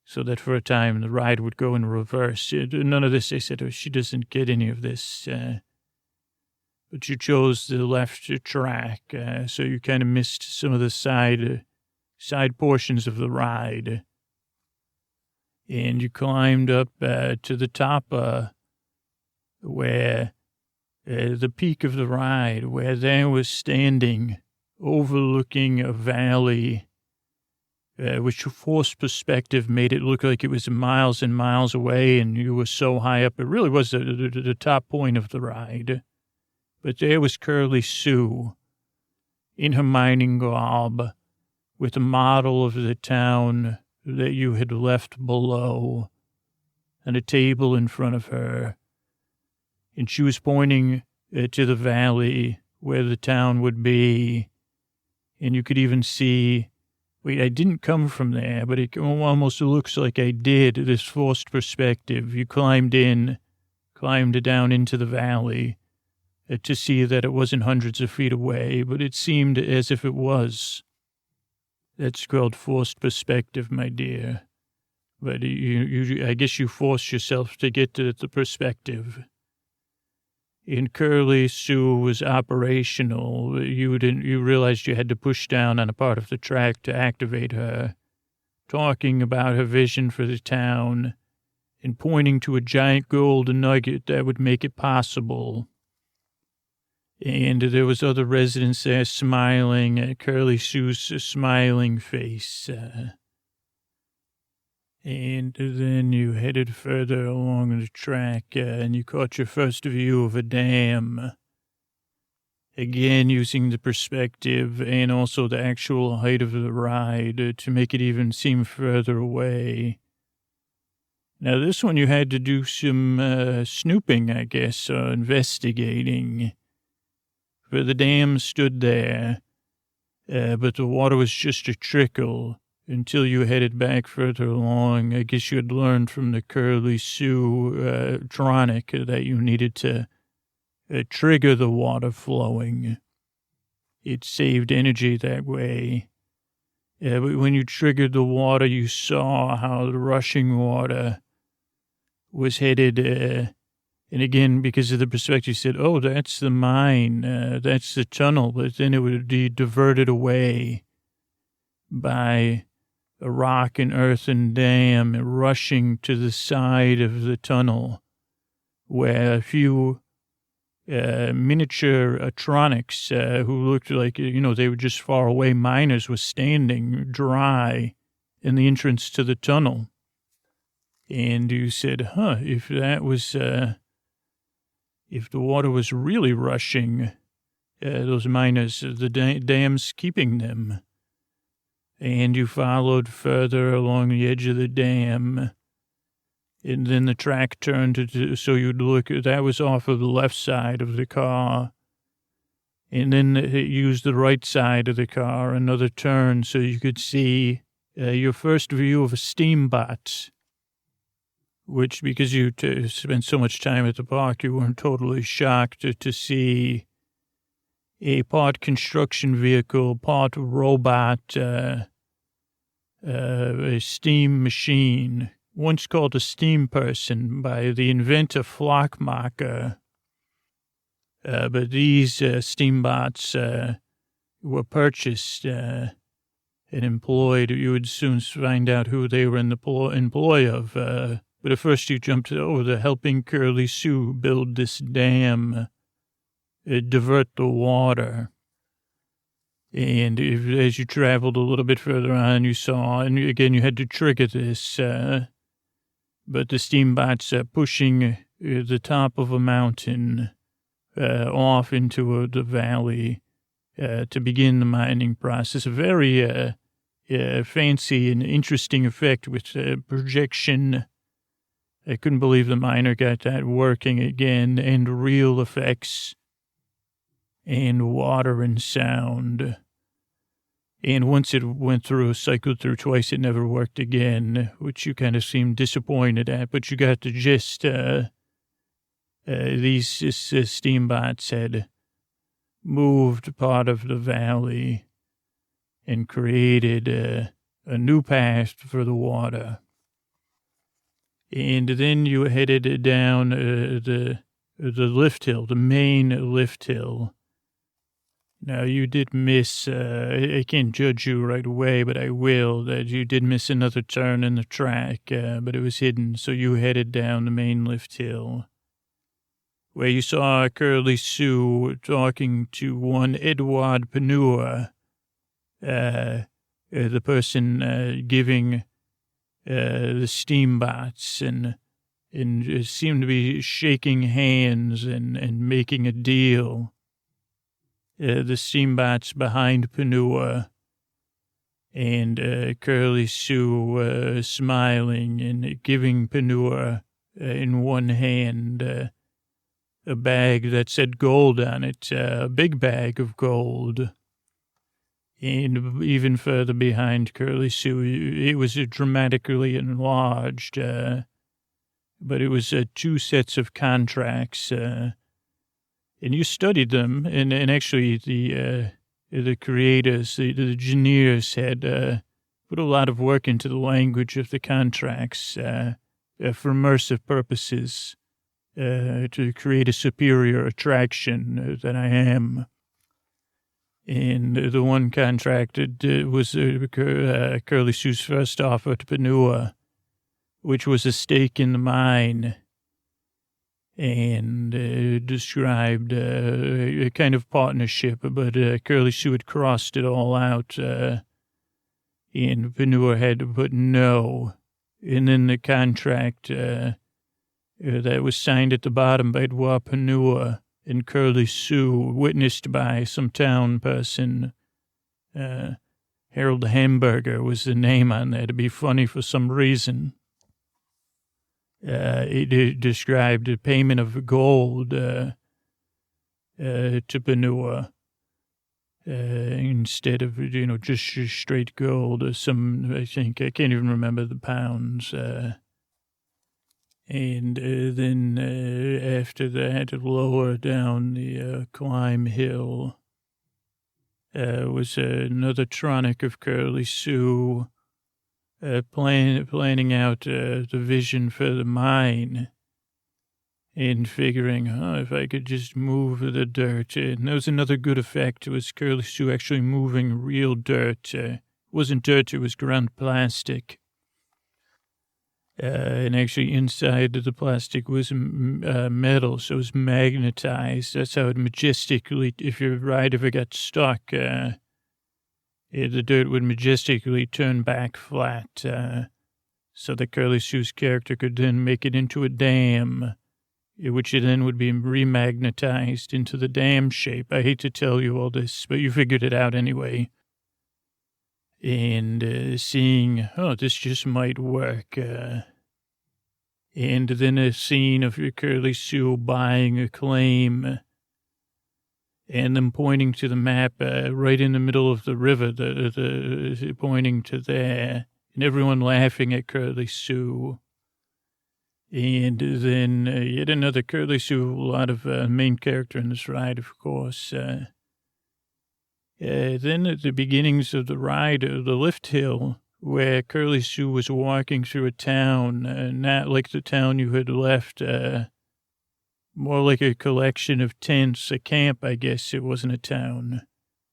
so that for a time the ride would go in reverse. None of this, they said, she doesn't get any of this. But you chose the left track, so you kind of missed some of the side portions of the ride. And you climbed up to the top where the peak of the ride, where there was standing overlooking a valley, which forced perspective made it look like it was miles and miles away, and you were so high up. It really was the top point of the ride. But there was Curly Sue in her mining garb with a model of the town that you had left below and a table in front of her. And she was pointing to the valley where the town would be. And you could even see Wait, I didn't come from there, but it almost looks like I did, this forced perspective. You climbed down into the valley to see that it wasn't hundreds of feet away, but it seemed as if it was. That's called forced perspective, my dear. But I guess you forced yourself to get to the perspective. And Curly Sue was operational. You realized you had to push down on a part of the track to activate her, talking about her vision for the town and pointing to a giant gold nugget that would make it possible. And there was other residents there smiling at Curly Sue's smiling face. And then you headed further along the track, and you caught your first view of a dam. Again, using the perspective and also the actual height of the ride to make it even seem further away. Now, this one you had to do some snooping, I guess, investigating. For the dam stood there, but the water was just a trickle. Until you headed back further along. I guess you had learned from the Curly Sue tronic that you needed to trigger the water flowing. It saved energy that way. But when you triggered the water, you saw how the rushing water was headed. And again, because of the perspective, you said, oh, that's the mine, that's the tunnel. But then it would be diverted away by a rock and earthen dam rushing to the side of the tunnel, where a few miniature atronics who looked like, they were just far away miners was standing dry in the entrance to the tunnel. And you said, if that was, if the water was really rushing, those miners, the dam's keeping them. And you followed further along the edge of the dam. And then the track turned so you'd look, that was off of the left side of the car. And then it used the right side of the car, another turn, so you could see your first view of a steamboat. Which, because you spent so much time at the park, you weren't totally shocked to see a part construction vehicle, part robot, a steam machine, once called a steam person by the inventor Flockmacher. But these steambots were purchased and employed. You would soon find out who they were in the employ of. But at first you jumped over the helping Curly Sue build this dam, divert the water. And as you traveled a little bit further on, you saw, and again, you had to trigger this, but the steambots pushing the top of a mountain off into the valley to begin the mining process. A very fancy and interesting effect with projection. I couldn't believe the miner got that working again, and real effects. And water and sound. And once it cycled through twice, it never worked again, which you kind of seemed disappointed at, but you got the gist. These steambots had moved part of the valley and created a new path for the water. And then you headed down the lift hill, the main lift hill. Now, you did miss, I can't judge you right away, but I will, that you did miss another turn in the track, but it was hidden, so you headed down the main lift hill, where you saw Curly Sue talking to one Edward Panua, the person giving the steambots, and seemed to be shaking hands and making a deal. The steambots behind Panua, and Curly Sue smiling and giving Panua in one hand a bag that said gold on it, a big bag of gold. And even further behind Curly Sue, it was dramatically enlarged, but it was 2 sets of contracts, and you studied them, and actually the creators, the engineers had put a lot of work into the language of the contracts for immersive purposes to create a superior attraction than I am. And the one contract was Curly Sue's first offer to Panua, which was a stake in the mine, and described a kind of partnership, but Curly Sue had crossed it all out, and Panua had to put no. And then the contract that was signed at the bottom by Dwa Panua and Curly Sue, witnessed by some town person, Harold Hamburger was the name on there to be funny for some reason. It described a payment of gold to Panua instead of, just straight gold or some, I can't even remember the pounds. And then after that, lower down the climb hill was another tronic of Curly Sue planning out the vision for the mine and figuring, if I could just move the dirt. And that was another good effect. It was Curly Sue actually moving real dirt. It wasn't dirt, it was ground plastic. And actually inside the plastic was metal, so it was magnetized. That's how it majestically, if your ride ever got stuck, the dirt would majestically turn back flat, so that Curly Sue's character could then make it into a dam, which then would be remagnetized into the dam shape. I hate to tell you all this, but you figured it out anyway. And seeing, this just might work. And then a scene of Curly Sue buying a claim and them pointing to the map right in the middle of the river, pointing to there, and everyone laughing at Curly Sue. And then yet another Curly Sue, a lot of main character in this ride, of course. Then at the beginnings of the ride, the lift hill, where Curly Sue was walking through a town, not like the town you had left, more like a collection of tents, a camp, I guess. It wasn't a town.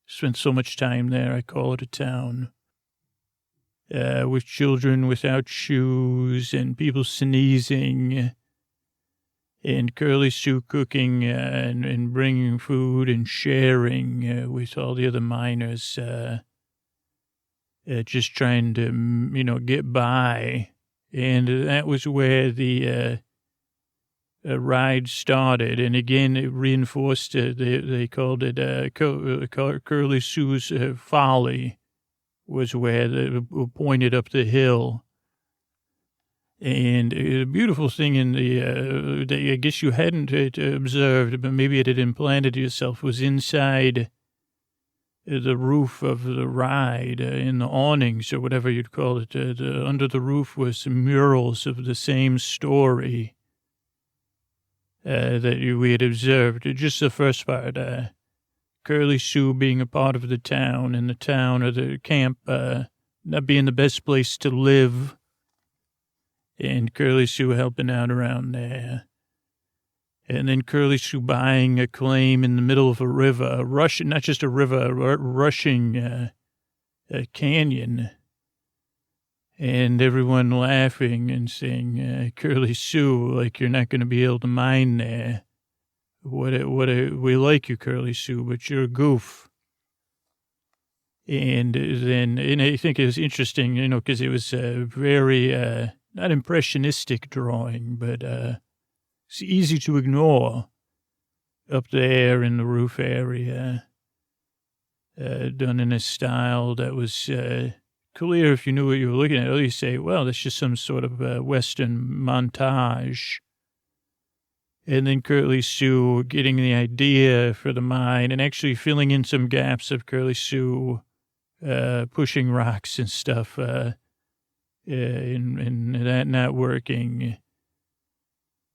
Spent so much time there, I call it a town. With children without shoes and people sneezing, and Curly Sue cooking and bringing food and sharing with all the other miners, just trying to, get by. And that was where the ride started. And again, it reinforced it. They called it Curly Sue's Folly, was where they pointed up the hill. And the beautiful thing in that I guess you hadn't observed, but maybe it had implanted yourself, was inside the roof of the ride, in the awnings or whatever you'd call it. Under the roof was murals of the same story that we had observed. Just the first part, Curly Sue being a part of the town, and the town or the camp not being the best place to live, and Curly Sue helping out around there. And then Curly Sue buying a claim in the middle of a river, not just a river, a rushing a canyon. And everyone laughing and saying, Curly Sue, like you're not going to be able to mine there. We like you, Curly Sue, but you're a goof. And I think it was interesting, because it was a very, not impressionistic drawing, but it's easy to ignore up there in the roof area, done in a style that was clear if you knew what you were looking at. Or you say, well, that's just some sort of Western montage. And then Curly Sue getting the idea for the mine and actually filling in some gaps of Curly Sue pushing rocks and stuff, and that not working.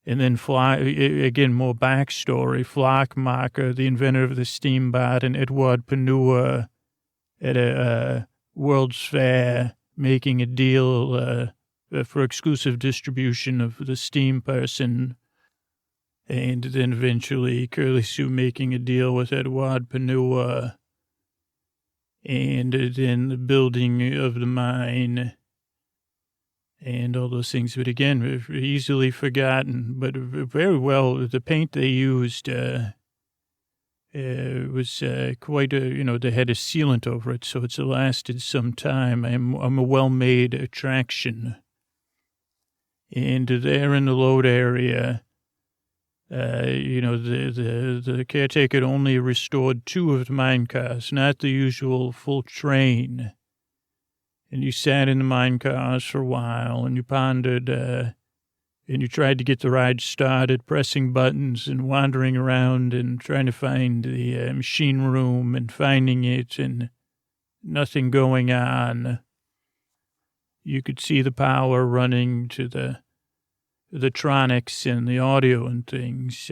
And then again, more backstory. Flockmacher, the inventor of the steamboat, and Edward Panua at a World's Fair making a deal for exclusive distribution of the steam person. And then eventually Curly Sue making a deal with Edward Panua. And then the building of the mine. And all those things. But again, easily forgotten. But very well, the paint they used was quite they had a sealant over it. So it's lasted some time. I'm a well-made attraction. And there in the load area, the caretaker only restored 2 of the mine cars, not the usual full train. And you sat in the mine cars for a while, and you pondered, and you tried to get the ride started, pressing buttons and wandering around and trying to find the machine room and finding it, and nothing going on. You could see the power running to the tronics and the audio and things,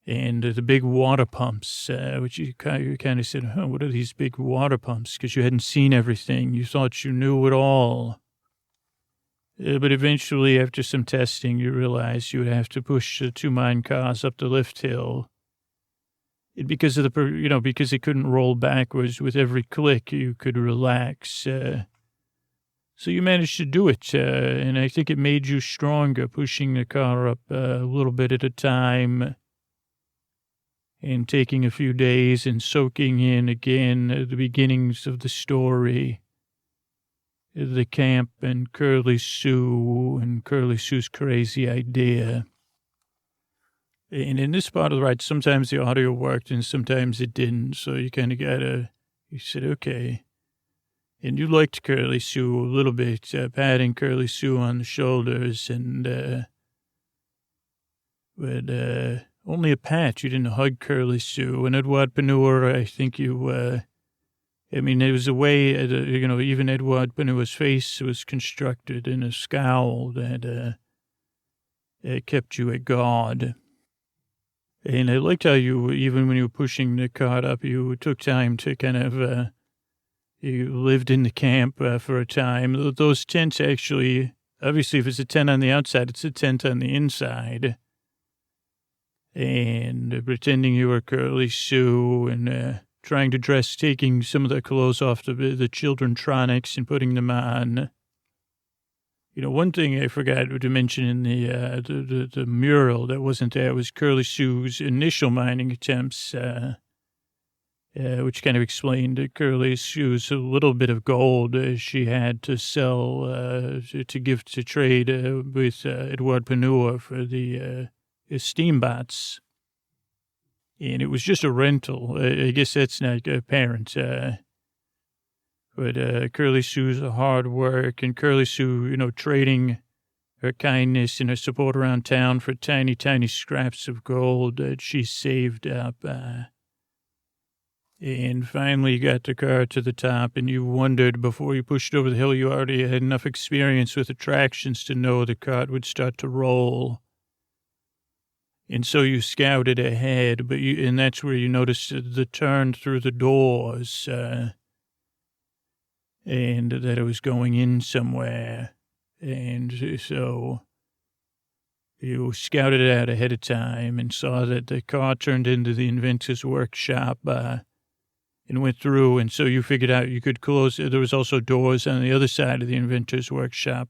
and the big water pumps, which you kind of said, what are these big water pumps? Because you hadn't seen everything. You thought you knew it all. But eventually, after some testing, you realized you would have to push the 2 mine cars up the lift hill. Because of because it couldn't roll backwards, with every click, you could relax. So you managed to do it, and I think it made you stronger, pushing the car up a little bit at a time and taking a few days and soaking in again the beginnings of the story, the camp and Curly Sue's crazy idea. And in this part of the ride, sometimes the audio worked and sometimes it didn't, so you kind of you said, okay. And you liked Curly Sue a little bit, patting Curly Sue on the shoulders, but only a pat. You didn't hug Curly Sue. And Edward Panua, I think there was a way, even Edward Panua's face was constructed in a scowl that kept you at guard. And I liked how even when you were pushing the cart up, you took time to kind of... You lived in the camp for a time. Those tents actually, obviously, if it's a tent on the outside, it's a tent on the inside. And pretending you were Curly Sue and trying to dress, taking some of the clothes off the childrentronics and putting them on. One thing I forgot to mention in the mural that wasn't there was Curly Sue's initial mining attempts. Which kind of explained Curly Sue's a little bit of gold she had to sell, to give to trade with Edward Panua for the steamboats. And it was just a rental. I guess that's not apparent. But Curly Sue's hard work, and Curly Sue, trading her kindness and her support around town for tiny, tiny scraps of gold that she saved up. And finally you got the car to the top, and you wondered before you pushed over the hill, you already had enough experience with attractions to know the cart would start to roll. And so you scouted ahead, and that's where you noticed the turn through the doors, and that it was going in somewhere. And so you scouted it out ahead of time and saw that the car turned into the inventor's workshop, and went through, and so you figured out you could close. There was also doors on the other side of the inventor's workshop,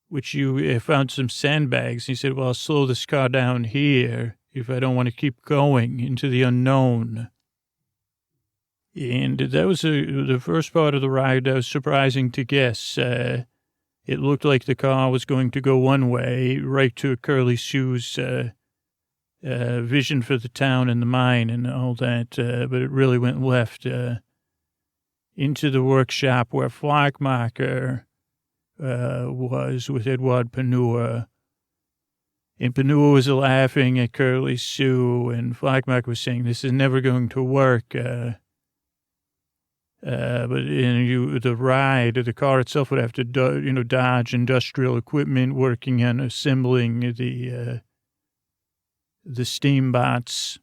which you found some sandbags. And you said, well, I'll slow this car down here if I don't want to keep going into the unknown. And that was the first part of the ride that was surprising to guess. It looked like the car was going to go one way, right to Curly Sue's vision for the town and the mine and all that, but it really went left into the workshop where Flockmacher was with Edward Panua. And Panua was laughing at Curly Sue, and Flockmacher was saying, this is never going to work. But the ride, the car itself would have to, dodge industrial equipment working on assembling the steambots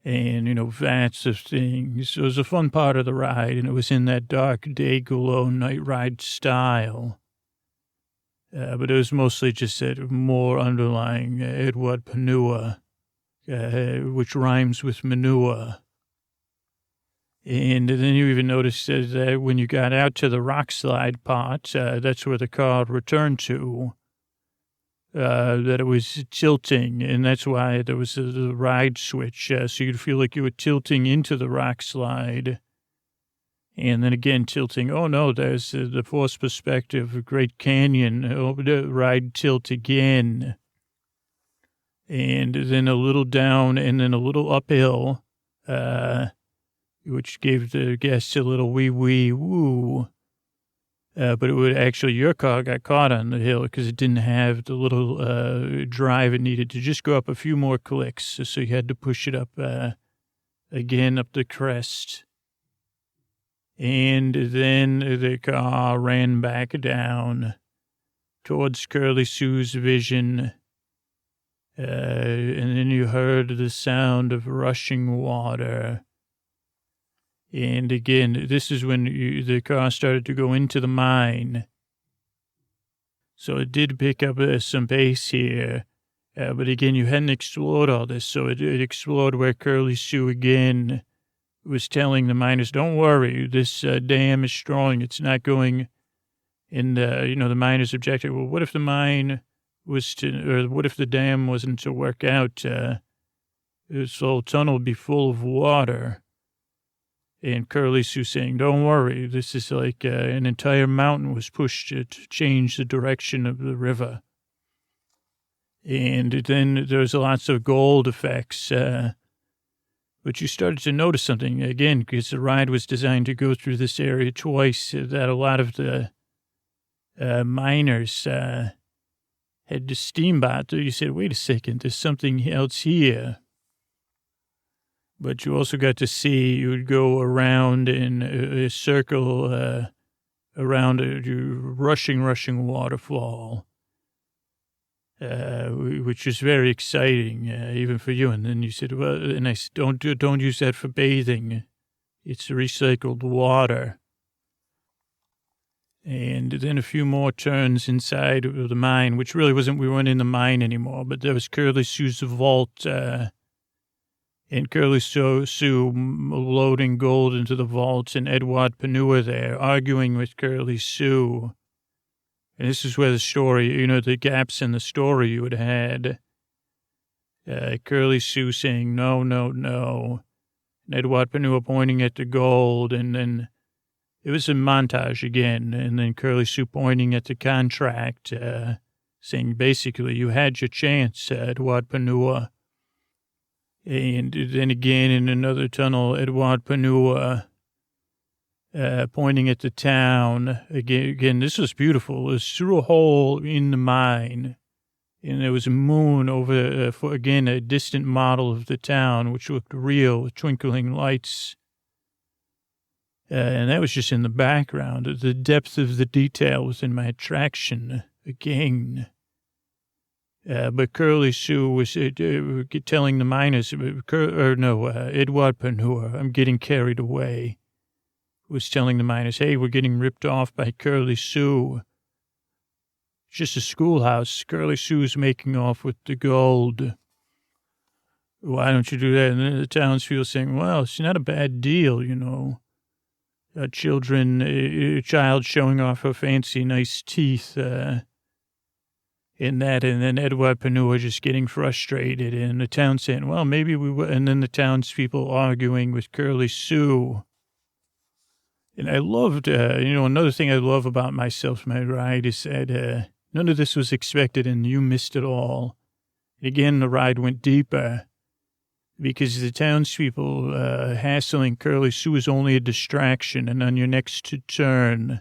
and, vats of things. So it was a fun part of the ride, and it was in that dark day glow night ride style. But it was mostly just that more underlying Edward Panua, which rhymes with manure. And then you even noticed that when you got out to the rock slide part, that's where the car returned to, that it was tilting, and that's why there was the ride switch, so you'd feel like you were tilting into the rock slide, and then again tilting. Oh, no, there's the forced perspective of Great Canyon, the ride tilt again, and then a little down, and then a little uphill, which gave the guests a little wee woo. But it would actually, your car got caught on the hill because it didn't have the little drive it needed to just go up a few more clicks. So you had to push it up again up the crest. And then the car ran back down towards Curly Sue's vision. And then you heard the sound of rushing water. And again, this is when the car started to go into the mine. So it did pick up some pace here. But again, you hadn't explored all this. So it explored where Curly Sue again was telling the miners, don't worry, this dam is strong. It's not going in the miners objected. Well, what if the mine was or what if the dam wasn't to work out? This whole tunnel would be full of water. And Curly Sue saying, don't worry, this is like an entire mountain was pushed to change the direction of the river. And then there's lots of gold effects. But you started to notice something, again, because the ride was designed to go through this area twice, that a lot of the miners had the steamboat. You said, wait a second, there's something else here. But you also got to see, you would go around in a circle around a rushing waterfall, which is very exciting, even for you. And then you said, well, and I said, don't use that for bathing. It's recycled water. And then a few more turns inside of the mine, which really we weren't in the mine anymore, but there was Curly Sue's vault, and Curly Sue loading gold into the vaults, and Edward Panua there arguing with Curly Sue. And this is where the story, the gaps in the story you had had. Curly Sue saying, no. And Edward Panua pointing at the gold, and then it was a montage again. And then Curly Sue pointing at the contract, saying, basically, you had your chance, Edward Panua. And then again in another tunnel, Edward Panua pointing at the town. Again, this was beautiful. It was through a hole in the mine. And there was a moon over, for again, a distant model of the town, which looked real with twinkling lights. And that was just in the background. The depth of the detail was in my attraction again. But Curly Sue was telling the miners, Edward Panua, I'm getting carried away, was telling the miners, hey, we're getting ripped off by Curly Sue. It's just a schoolhouse. Curly Sue's making off with the gold. Why don't you do that? And then the townspeople saying, well, it's not a bad deal, A child showing off her fancy, nice teeth, in that, and then Edward Panua just getting frustrated, and the town saying, well, maybe we will, and then the townspeople arguing with Curly Sue. And I loved, another thing I love about myself, my ride, is that none of this was expected, and you missed it all. And again, the ride went deeper, because the townspeople hassling Curly Sue is only a distraction, and on your next turn.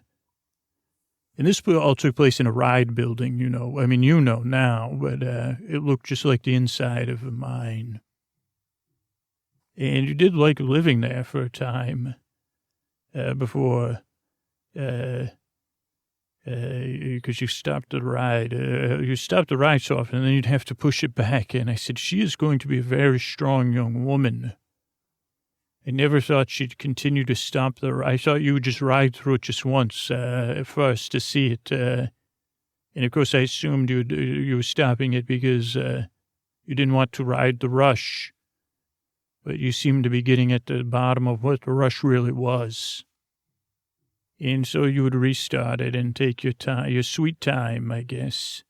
And this all took place in a ride building, now, but it looked just like the inside of a mine. And you did like living there for a time. before, because you stopped the ride. You stopped the ride so often, and then you'd have to push it back. And I said, she is going to be a very strong young woman. I never thought she'd continue to stop the ride. I thought you would just ride through it just once at first to see it. And, of course, I assumed you were stopping it because you didn't want to ride the rush. But you seemed to be getting at the bottom of what the rush really was. And so you would restart it and take your time, your sweet time, I guess.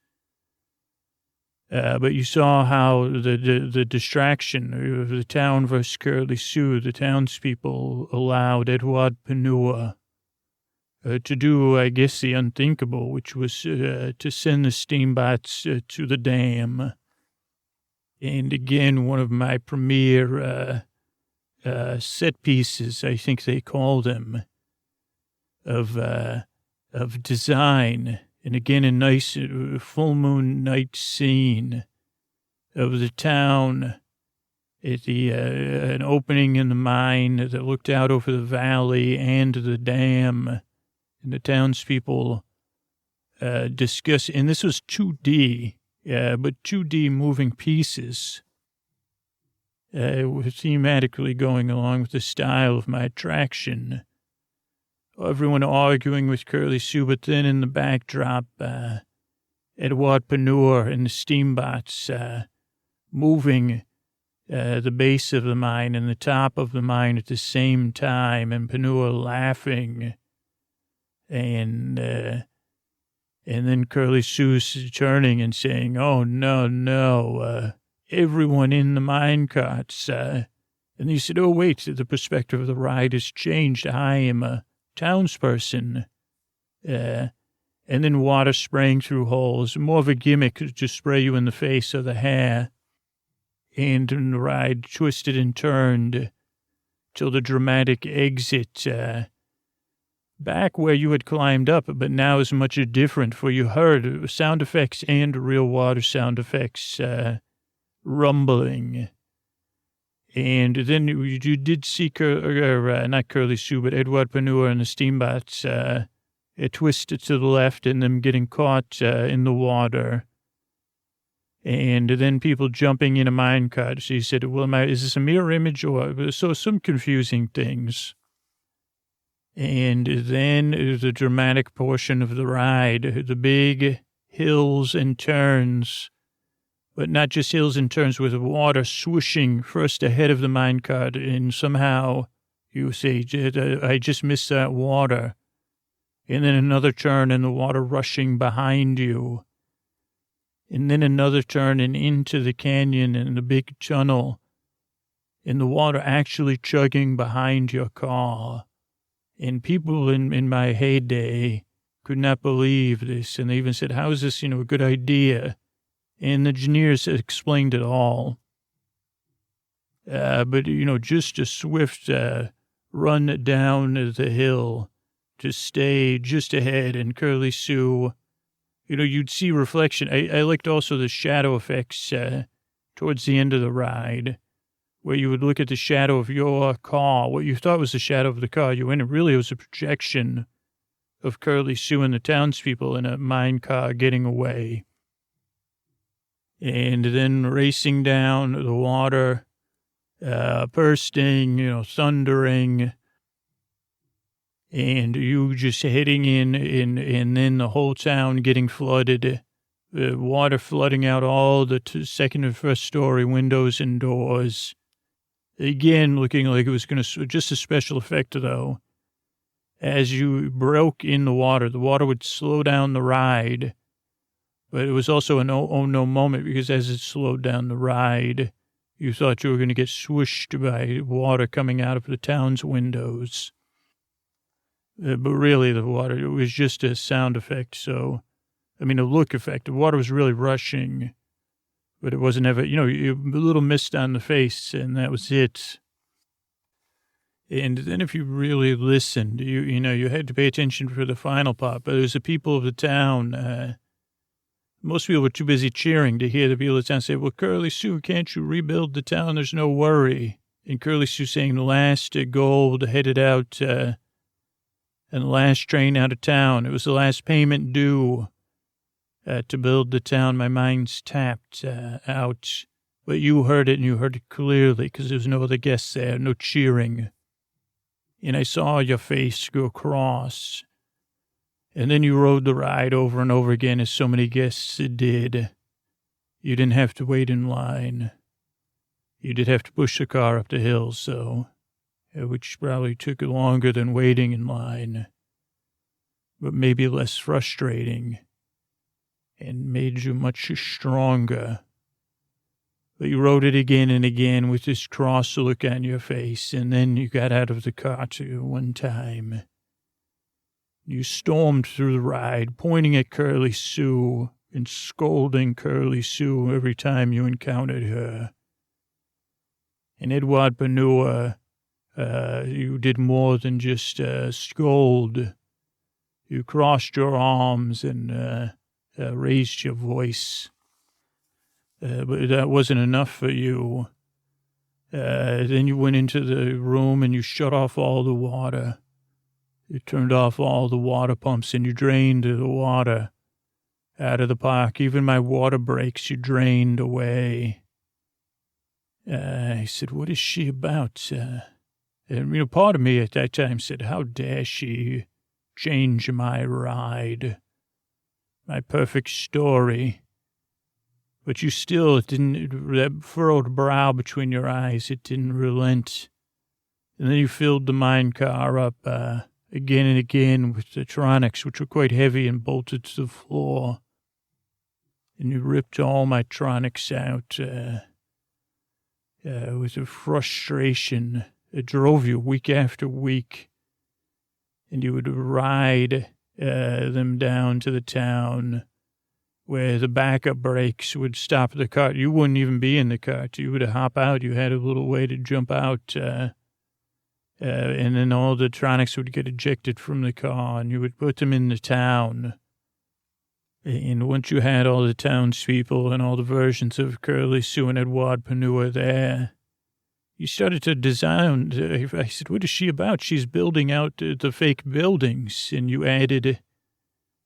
But you saw how the distraction of the town versus Curly Sue, the townspeople allowed Edward Panua to do, I guess, the unthinkable, which was to send the steamboats to the dam. And again, one of my premier set pieces, I think they call them, of design. And again, a nice full moon night scene of the town at an opening in the mine that looked out over the valley and the dam. And the townspeople discuss, and this was 2D, but 2D moving pieces, thematically going along with the style of my attraction. Everyone arguing with Curly Sue, but then in the backdrop, Edward Panur and the steambots moving the base of the mine and the top of the mine at the same time, and Panur laughing, and then Curly Sue turning and saying, "Oh, no, everyone in the mine carts." And he said, "Oh, wait, the perspective of the ride has changed. I am a townsperson." And then water spraying through holes, more of a gimmick to spray you in the face or the hair. And the ride twisted and turned till the dramatic exit back where you had climbed up, but now is much different, for you heard sound effects and real water sound effects rumbling. And then you did see, not Curly Sue, but Edward Panua and the steambots twisted to the left and them getting caught in the water. And then people jumping in a minecart. So he said, well, is this a mirror image? Or so some confusing things. And then the dramatic portion of the ride, the big hills and turns, but not just hills and turns, with water swooshing first ahead of the minecart, and somehow you say, I just missed that water. And then another turn and the water rushing behind you. And then another turn and into the canyon and the big tunnel, and the water actually chugging behind your car. And people in my heyday could not believe this, and they even said, how is this, a good idea? And the engineers explained it all. But, just a swift run down the hill to stay just ahead, and Curly Sue, you'd see reflection. I liked also the shadow effects towards the end of the ride, where you would look at the shadow of your car, what you thought was the shadow of the car you in. It really was a projection of Curly Sue and the townspeople in a mine car getting away. And then racing down the water, bursting, thundering, and you just heading in, and then the whole town getting flooded, water flooding out all the second and first story windows and doors. Again, looking like it was going to, just a special effect, though. As you broke in the water would slow down the ride. But it was also an oh no moment, because as it slowed down the ride, you thought you were going to get swooshed by water coming out of the town's windows. But really, the water, it was just a sound effect. So, a look effect. The water was really rushing, but it wasn't ever, a little mist on the face, and that was it. And then if you really listened, you had to pay attention for the final part. But it was the people of the town. Most people were too busy cheering to hear the people of the town say, well, Curly Sue, can't you rebuild the town? There's no worry. And Curly Sue saying the last gold headed out and the last train out of town. It was the last payment due to build the town. My mind's tapped out. But you heard it, and you heard it clearly, because there was no other guests there, no cheering. And I saw your face go across. And then you rode the ride over and over again, as so many guests did. You didn't have to wait in line. You did have to push the car up the hill, so, which probably took longer than waiting in line, but maybe less frustrating, and made you much stronger. But you rode it again and again with this cross look on your face, and then you got out of the car too one time. You stormed through the ride, pointing at Curly Sue and scolding Curly Sue every time you encountered her. And Edward Panua, you did more than just scold. You crossed your arms and raised your voice. But that wasn't enough for you. Then you went into the room and you shut off all the water. You turned off all the water pumps and you drained the water out of the park. Even my water breaks you drained away. I said, what is she about? And, part of me at that time said, how dare she change my ride, my perfect story. But you still, it didn't, that furrowed brow between your eyes, it didn't relent. And then you filled the mine car up again and again with the tronics, which were quite heavy and bolted to the floor. And you ripped all my tronics out with a frustration. It drove you week after week. And you would ride them down to the town where the backup brakes would stop the cart. You wouldn't even be in the cart. You would hop out. You had a little way to jump out. And then all the tronics would get ejected from the car, and you would put them in the town. And once you had all the townspeople and all the versions of Curly Sue and Edward Panua there, you started to design. I said, what is she about? She's building out the fake buildings. And you added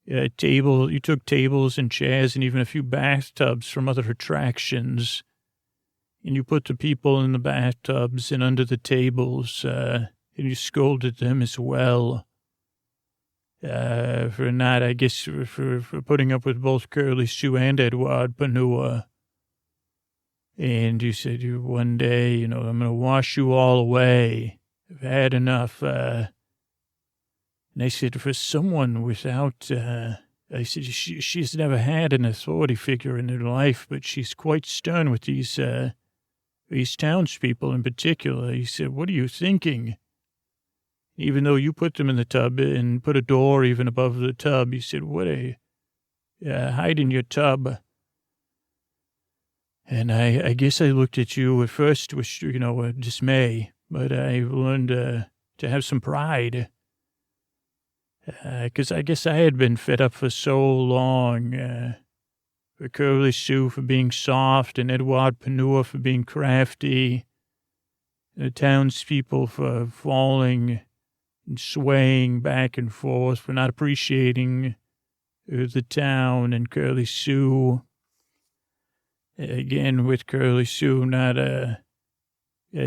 you took tables and chairs and even a few bathtubs from other attractions. And you put the people in the bathtubs and under the tables, and you scolded them as well. For not, I guess, for putting up with both Curly Sue and Edward Panua. And you said, one day, I'm going to wash you all away. I've had enough. And I said, for someone without, I said, she's never had an authority figure in her life, but she's quite stern with these townspeople in particular. He said, what are you thinking? Even though you put them in the tub and put a door even above the tub, he said, hide in your tub. And I guess I looked at you at first with, dismay, but I learned to have some pride. Because I guess I had been fed up for so long. For Curly Sue for being soft and Edward Panua for being crafty. The townspeople for falling and swaying back and forth, for not appreciating the town, and Curly Sue. Again, with Curly Sue not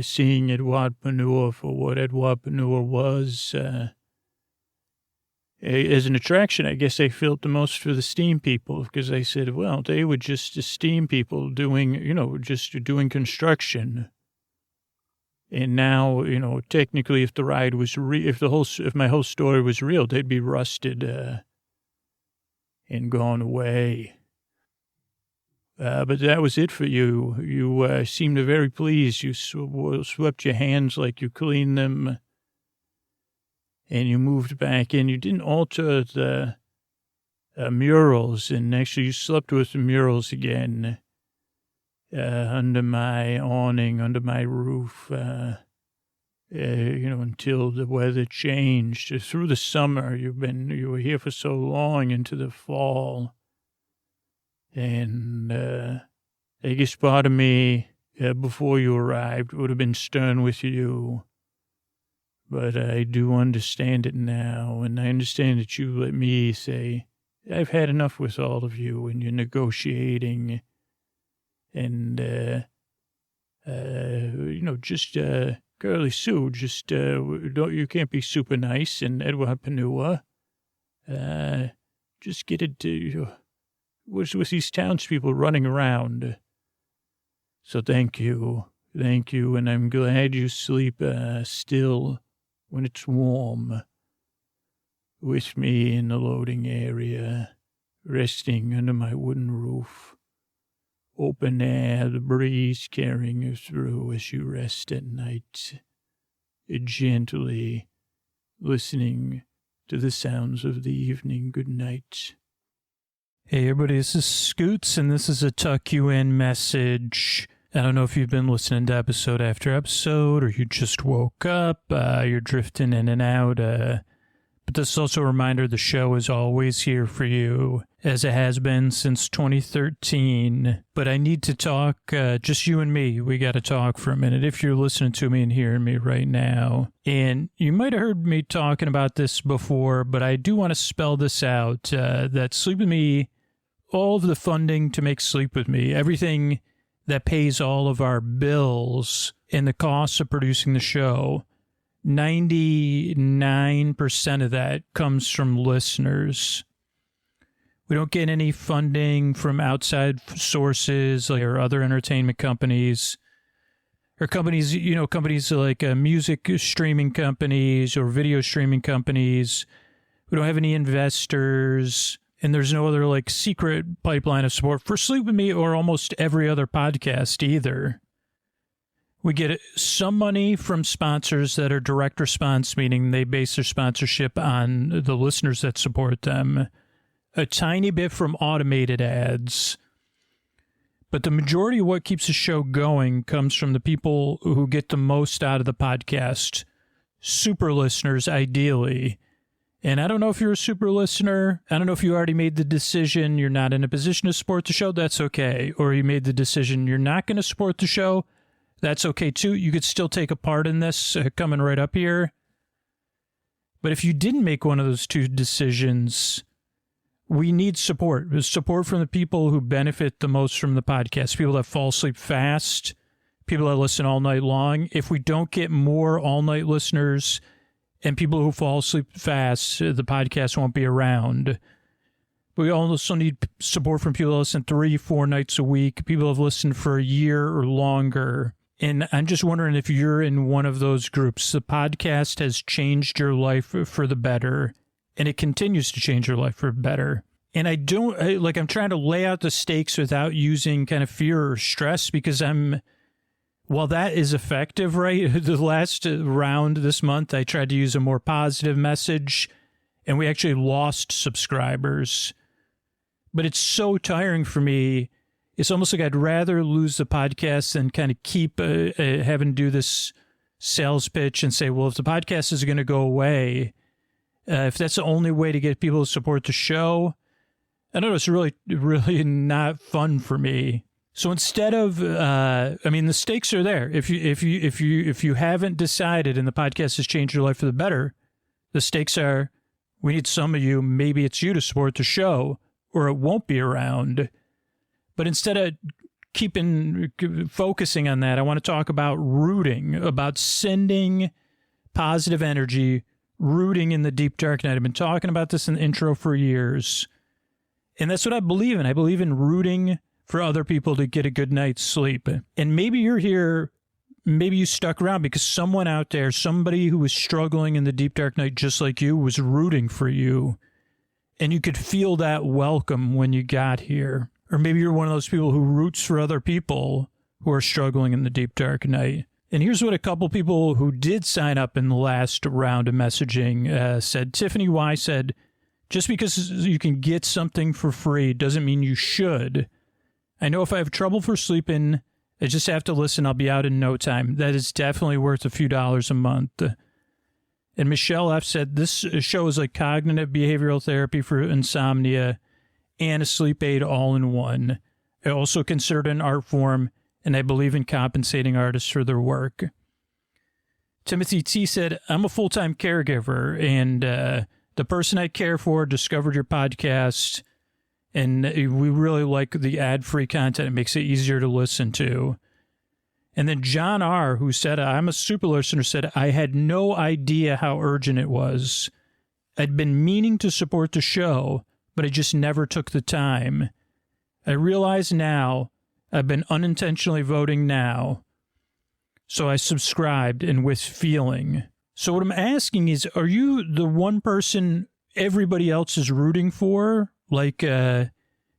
seeing Edward Panua for what Edward Panua was. As an attraction, I guess I felt the most for the steam people, because I said, well, they were just the steam people doing, just doing construction. And now, technically, if the ride was if my whole story was real, they'd be rusted and gone away. But that was it for you. You seemed very pleased. You swept your hands like you cleaned them. And you moved back in. You didn't alter the murals. And actually, you slept with the murals again. Under my awning, under my roof, until the weather changed. Through the summer, you were here for so long into the fall. And I guess part of me, before you arrived, would have been stern with you. But I do understand it now, and I understand that you let me say, I've had enough with all of you, and you're negotiating, and, just, Curly Sue, just, you can't be super nice, and Edward Panua, just get it to, with these townspeople running around. So thank you, and I'm glad you sleep, still, when it's warm, with me in the loading area, resting under my wooden roof. Open air, the breeze carrying you through as you rest at night, gently listening to the sounds of the evening good night. Hey everybody, this is Scoots, and this is a Tuck You In message. I don't know if you've been listening to episode after episode, or you just woke up, you're drifting in and out, but this is also a reminder the show is always here for you, as it has been since 2013. But I need to talk, just you and me. We got to talk for a minute if you're listening to me and hearing me right now. And you might have heard me talking about this before, but I do want to spell this out, that Sleep With Me, all of the funding to make Sleep With Me, everything that pays all of our bills and the costs of producing the show, 99% of that comes from listeners. We don't get any funding from outside sources or other entertainment companies or companies like music streaming companies or video streaming companies. We don't have any investors, and there's no other secret pipeline of support for Sleep With Me or almost every other podcast either. We get some money from sponsors that are direct response, meaning they base their sponsorship on the listeners that support them. A tiny bit from automated ads. But the majority of what keeps the show going comes from the people who get the most out of the podcast. Super listeners, ideally. And I don't know if you're a super listener. I don't know if you already made the decision you're not in a position to support the show. That's okay. Or you made the decision you're not going to support the show. That's okay, too. You could still take a part in this coming right up here. But if you didn't make one of those two decisions, we need support. Support from the people who benefit the most from the podcast, people that fall asleep fast, people that listen all night long. If we don't get more all-night listeners and people who fall asleep fast, the podcast won't be around. We also need support from people that listen 3-4 nights a week, people who have listened for a year or longer. And I'm just wondering if you're in one of those groups. The podcast has changed your life for the better, and it continues to change your life for better. And I'm trying to lay out the stakes without using kind of fear or stress, because while that is effective, right? The last round this month, I tried to use a more positive message, and we actually lost subscribers. But it's so tiring for me. It's almost like I'd rather lose the podcast than kind of keep having to do this sales pitch and say, well, if the podcast is going to go away, if that's the only way to get people to support the show, I don't know, it's really, really not fun for me. So instead of, the stakes are there. If you haven't decided and the podcast has changed your life for the better, the stakes are, we need some of you, maybe it's you, to support the show, or it won't be around. But instead of focusing on that, I want to talk about rooting, about sending positive energy, rooting in the deep dark night. I've been talking about this in the intro for years. And that's what I believe in. I believe in rooting for other people to get a good night's sleep. And maybe you're here, maybe you stuck around because someone out there, somebody who was struggling in the deep dark night just like you, was rooting for you. And you could feel that welcome when you got here. Or maybe you're one of those people who roots for other people who are struggling in the deep dark night. And here's what a couple people who did sign up in the last round of messaging said. Tiffany Y said, just because you can get something for free doesn't mean you should. I know if I have trouble for sleeping, I just have to listen. I'll be out in no time. That is definitely worth a few dollars a month. And Michelle F. said, this show is like cognitive behavioral therapy for insomnia and a sleep aid all in one. I also consider it an art form, and I believe in compensating artists for their work. Timothy T said, I'm a full-time caregiver, and the person I care for discovered your podcast, and we really like the ad-free content. It makes it easier to listen to. And then John R., who said, I'm a super listener, said, I had no idea how urgent it was. I'd been meaning to support the show, but I just never took the time. I realize now I've been unintentionally voting now. So I subscribed and with feeling. So what I'm asking is, are you the one person everybody else is rooting for? Like,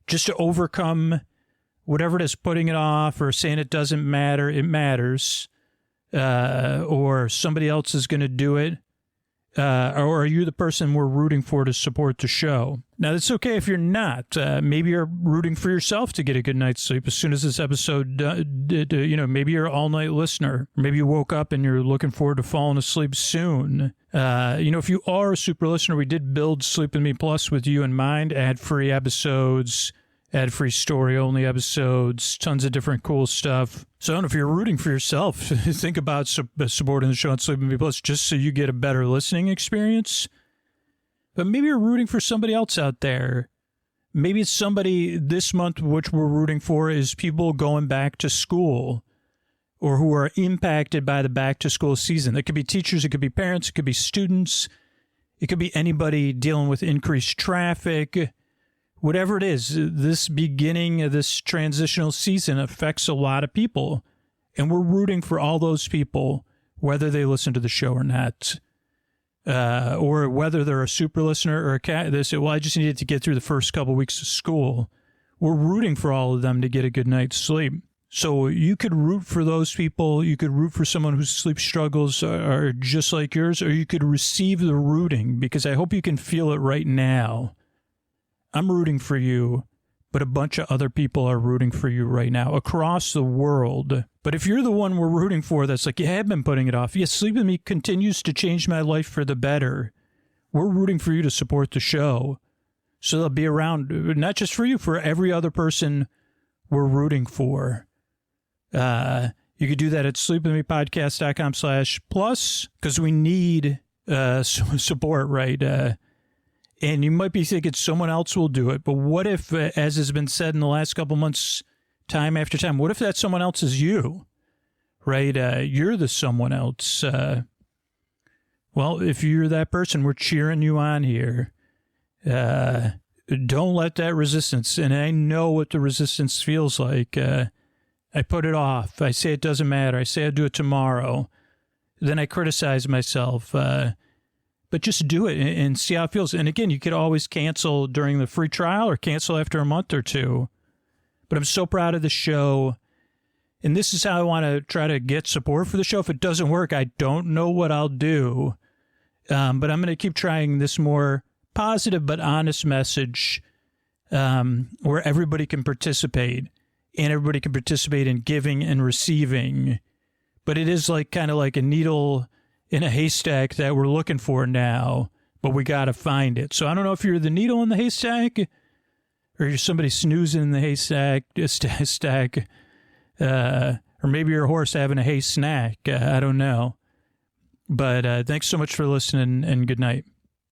just to overcome whatever it is, putting it off or saying it doesn't matter, it matters, or somebody else is going to do it? Or are you the person we're rooting for to support the show? Now, it's okay if you're not. Maybe you're rooting for yourself to get a good night's sleep as soon as this episode, maybe you're an all-night listener. Maybe you woke up and you're looking forward to falling asleep soon. If you are a super listener, we did build Sleep With Me Plus with you in mind. Ad-free episodes, ad-free story-only episodes, tons of different cool stuff. So I don't know if you're rooting for yourself, think about supporting the show on Sleep With Me Plus just so you get a better listening experience. But maybe you're rooting for somebody else out there. Maybe it's somebody this month, which we're rooting for is people going back to school or who are impacted by the back-to-school season. It could be teachers, it could be parents, it could be students, it could be anybody dealing with increased traffic. Whatever it is, this beginning of this transitional season affects a lot of people, and we're rooting for all those people, whether they listen to the show or not, or whether they're a super listener or a cat. They say, well, I just needed to get through the first couple of weeks of school. We're rooting for all of them to get a good night's sleep. So you could root for those people. You could root for someone whose sleep struggles are just like yours, or you could receive the rooting, because I hope you can feel it right now. I'm rooting for you, but a bunch of other people are rooting for you right now across the world. But if you're the one we're rooting for that's like, yeah, I've been putting it off. Yes, Sleep With Me continues to change my life for the better. We're rooting for you to support the show. So they'll be around, not just for you, for every other person we're rooting for. You could do that at sleepwithmepodcast.com/plus, because we need support, right? And you might be thinking someone else will do it. But what if, as has been said in the last couple months, time after time, what if that someone else is you, right? You're the someone else. Well, if you're that person, we're cheering you on here. Don't let that resistance, and I know what the resistance feels like. I put it off. I say it doesn't matter. I say I'll do it tomorrow. Then I criticize myself. But just do it and see how it feels. And again, you could always cancel during the free trial or cancel after a month or two. But I'm so proud of the show. And this is how I want to try to get support for the show. If it doesn't work, I don't know what I'll do. But I'm going to keep trying this more positive but honest message where everybody can participate. And everybody can participate in giving and receiving. But it is like kind of like a needle in a haystack that we're looking for now, but we got to find it. So I don't know if you're the needle in the haystack or you're somebody snoozing in the haystack, or maybe you're a horse having a hay snack. I don't know. But thanks so much for listening, and good night.